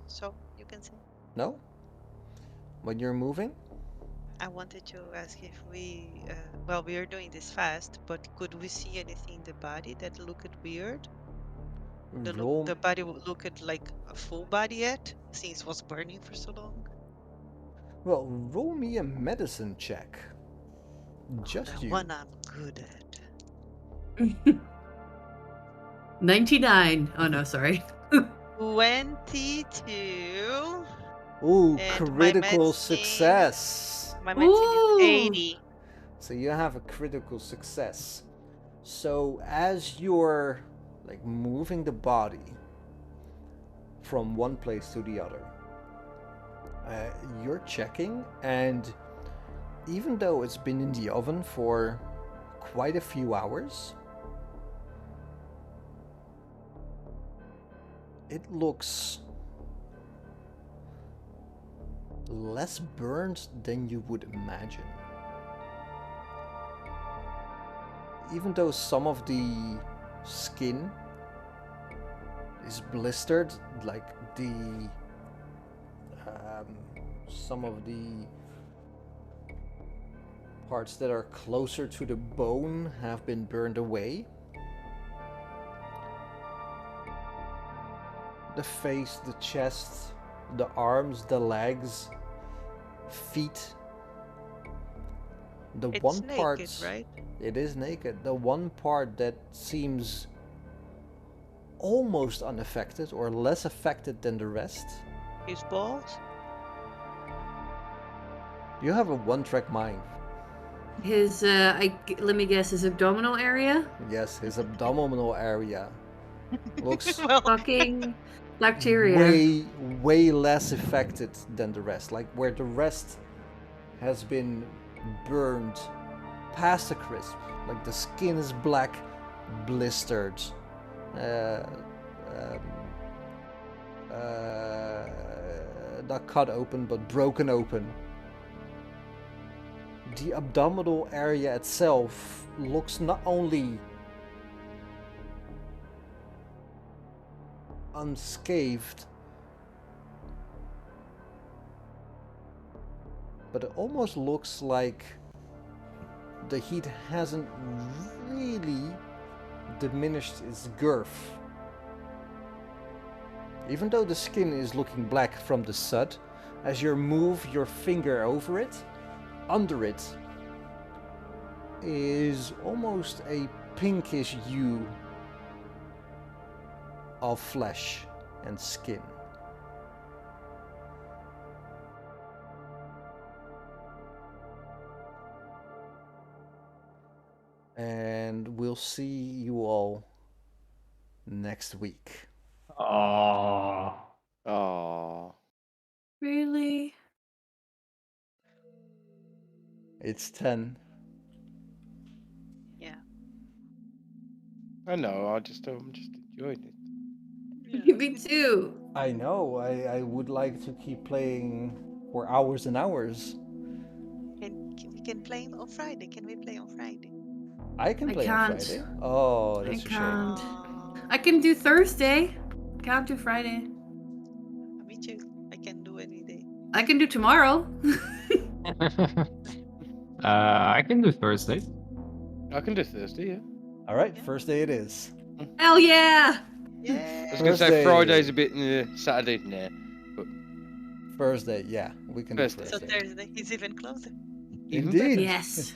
so you can say. No? When you're moving? I wanted to ask if we are doing this fast, but could we see anything in the body that looked weird? Roll. The body looked like a full body yet, since it was burning for so long. Well, roll me a medicine check. Just That you. one I'm good at. 99. Oh no, sorry. 22. Ooh, And my critical medicine- success. My medicine Ooh. is 80. So you have a critical success. So as you're like moving the body from one place to the other, you're checking, and even though it's been in the oven for quite a few hours, it looks less burned than you would imagine. Even though some of the skin is blistered, like some of the parts that are closer to the bone have been burned away. The face, the chest, the arms, the legs, feet. The It's one naked, part, right? it is naked. The one part that seems almost unaffected or less affected than the rest. His balls? You have a one-track mind. His, let me guess, his abdominal area? Yes, his abdominal area looks Well, Fucking bacteria. way less affected than the rest. Like where the rest has been burned past a crisp. Like the skin is black, blistered, not cut open but broken open. The abdominal area itself looks not only unscathed, but it almost looks like the heat hasn't really diminished its girth. Even though the skin is looking black from the soot, as you move your finger over it, under it is almost a pinkish hue of flesh and skin. And we'll see you all next week. Oh. Oh. Really? It's 10. yeah. I know. I'm just enjoying it. Me too. I know, I would like to keep playing for hours and hours. We can play on Friday. Can we play on Friday? I can I play on can't. Friday. Oh, I that's a shame. can't. Aw, I can do Thursday. Can't do Friday. me too. I can do any day. I can do tomorrow. I can do Thursday. I can do Thursday, yeah. All right, Yeah. first day it is. Hell yeah! I Yeah. was gonna say Thursday. Friday's a bit Saturday, nah. Thursday, yeah, we can do Thursday. So Thursday. Thursday is even closer. Even Indeed. Yes.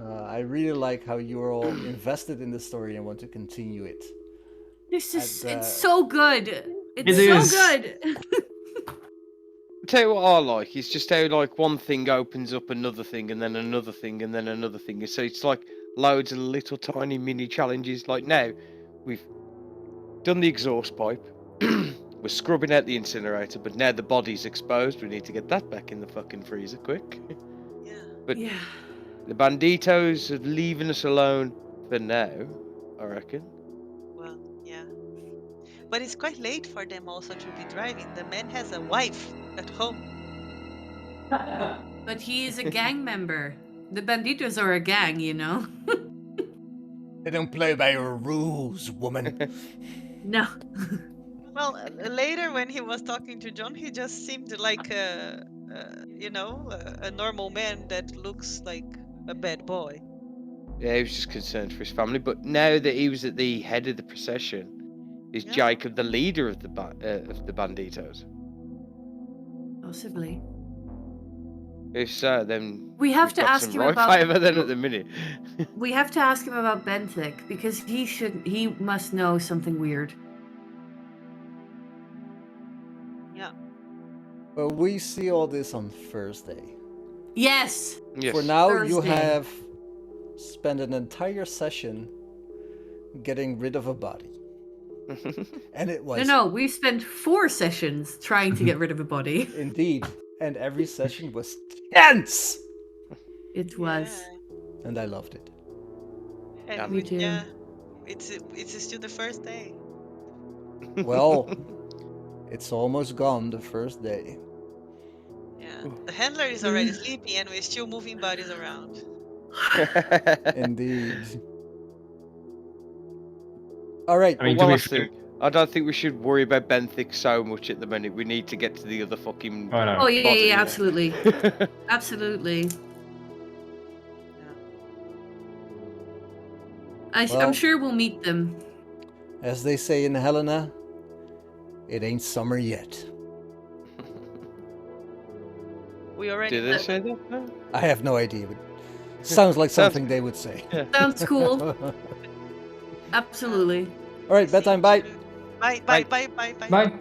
I really like how you're all invested in the story and want to continue it. This is, And, it's so good. It's It so is. good. I'll tell you what I like. It's just how like one thing opens up another thing, and then another thing, and then another thing. So it's like loads of little tiny mini challenges. Like now, we've done the exhaust pipe. We're scrubbing out the incinerator, but now the body's exposed. We need to get that back in the fucking freezer quick. Yeah. But Yeah. the banditos are leaving us alone for now, I reckon. Well, yeah. But it's quite late for them also to be driving. The man has a wife at home. But he is a gang member. The banditos are a gang, you know? They don't play by your rules, woman. No. Well, later when he was talking to John, he just seemed like a normal man that looks like a bad boy. Yeah, he was just concerned for his family. But now that he was at the head of the procession, is Yeah. Jacob the leader of the banditos? Possibly. If so, then We have we've to got ask some him right about- favour then at the minute. We have to ask him about Benthic because he must know something weird. Yeah. Well, we see all this on Thursday. Yes. Yes. For now, you Thursday. have spent an entire session getting rid of a body. And it was No, we spent 4 sessions trying to get rid of a body. indeed. And every session was tense. It was. Yeah. And I loved it. And Me too. yeah, it's still the first day. Well, it's almost gone the first day. Yeah. The handler is already sleeping, and we're still moving bodies around. Indeed. All right. I mean, One to be last fair, thing. I don't think we should worry about Benthic so much at the minute. We need to get to the other fucking oh no. Oh yeah, body. yeah, absolutely, absolutely. Well- I'm sure we'll meet them. As they say in Helena, it ain't summer yet. We already. Did they say that? No? I have no idea. But sounds like Sounds- something they would say. Sounds cool. Absolutely. All right, bedtime. Bye. Bye. Bye. Bye. Bye. Bye. Bye.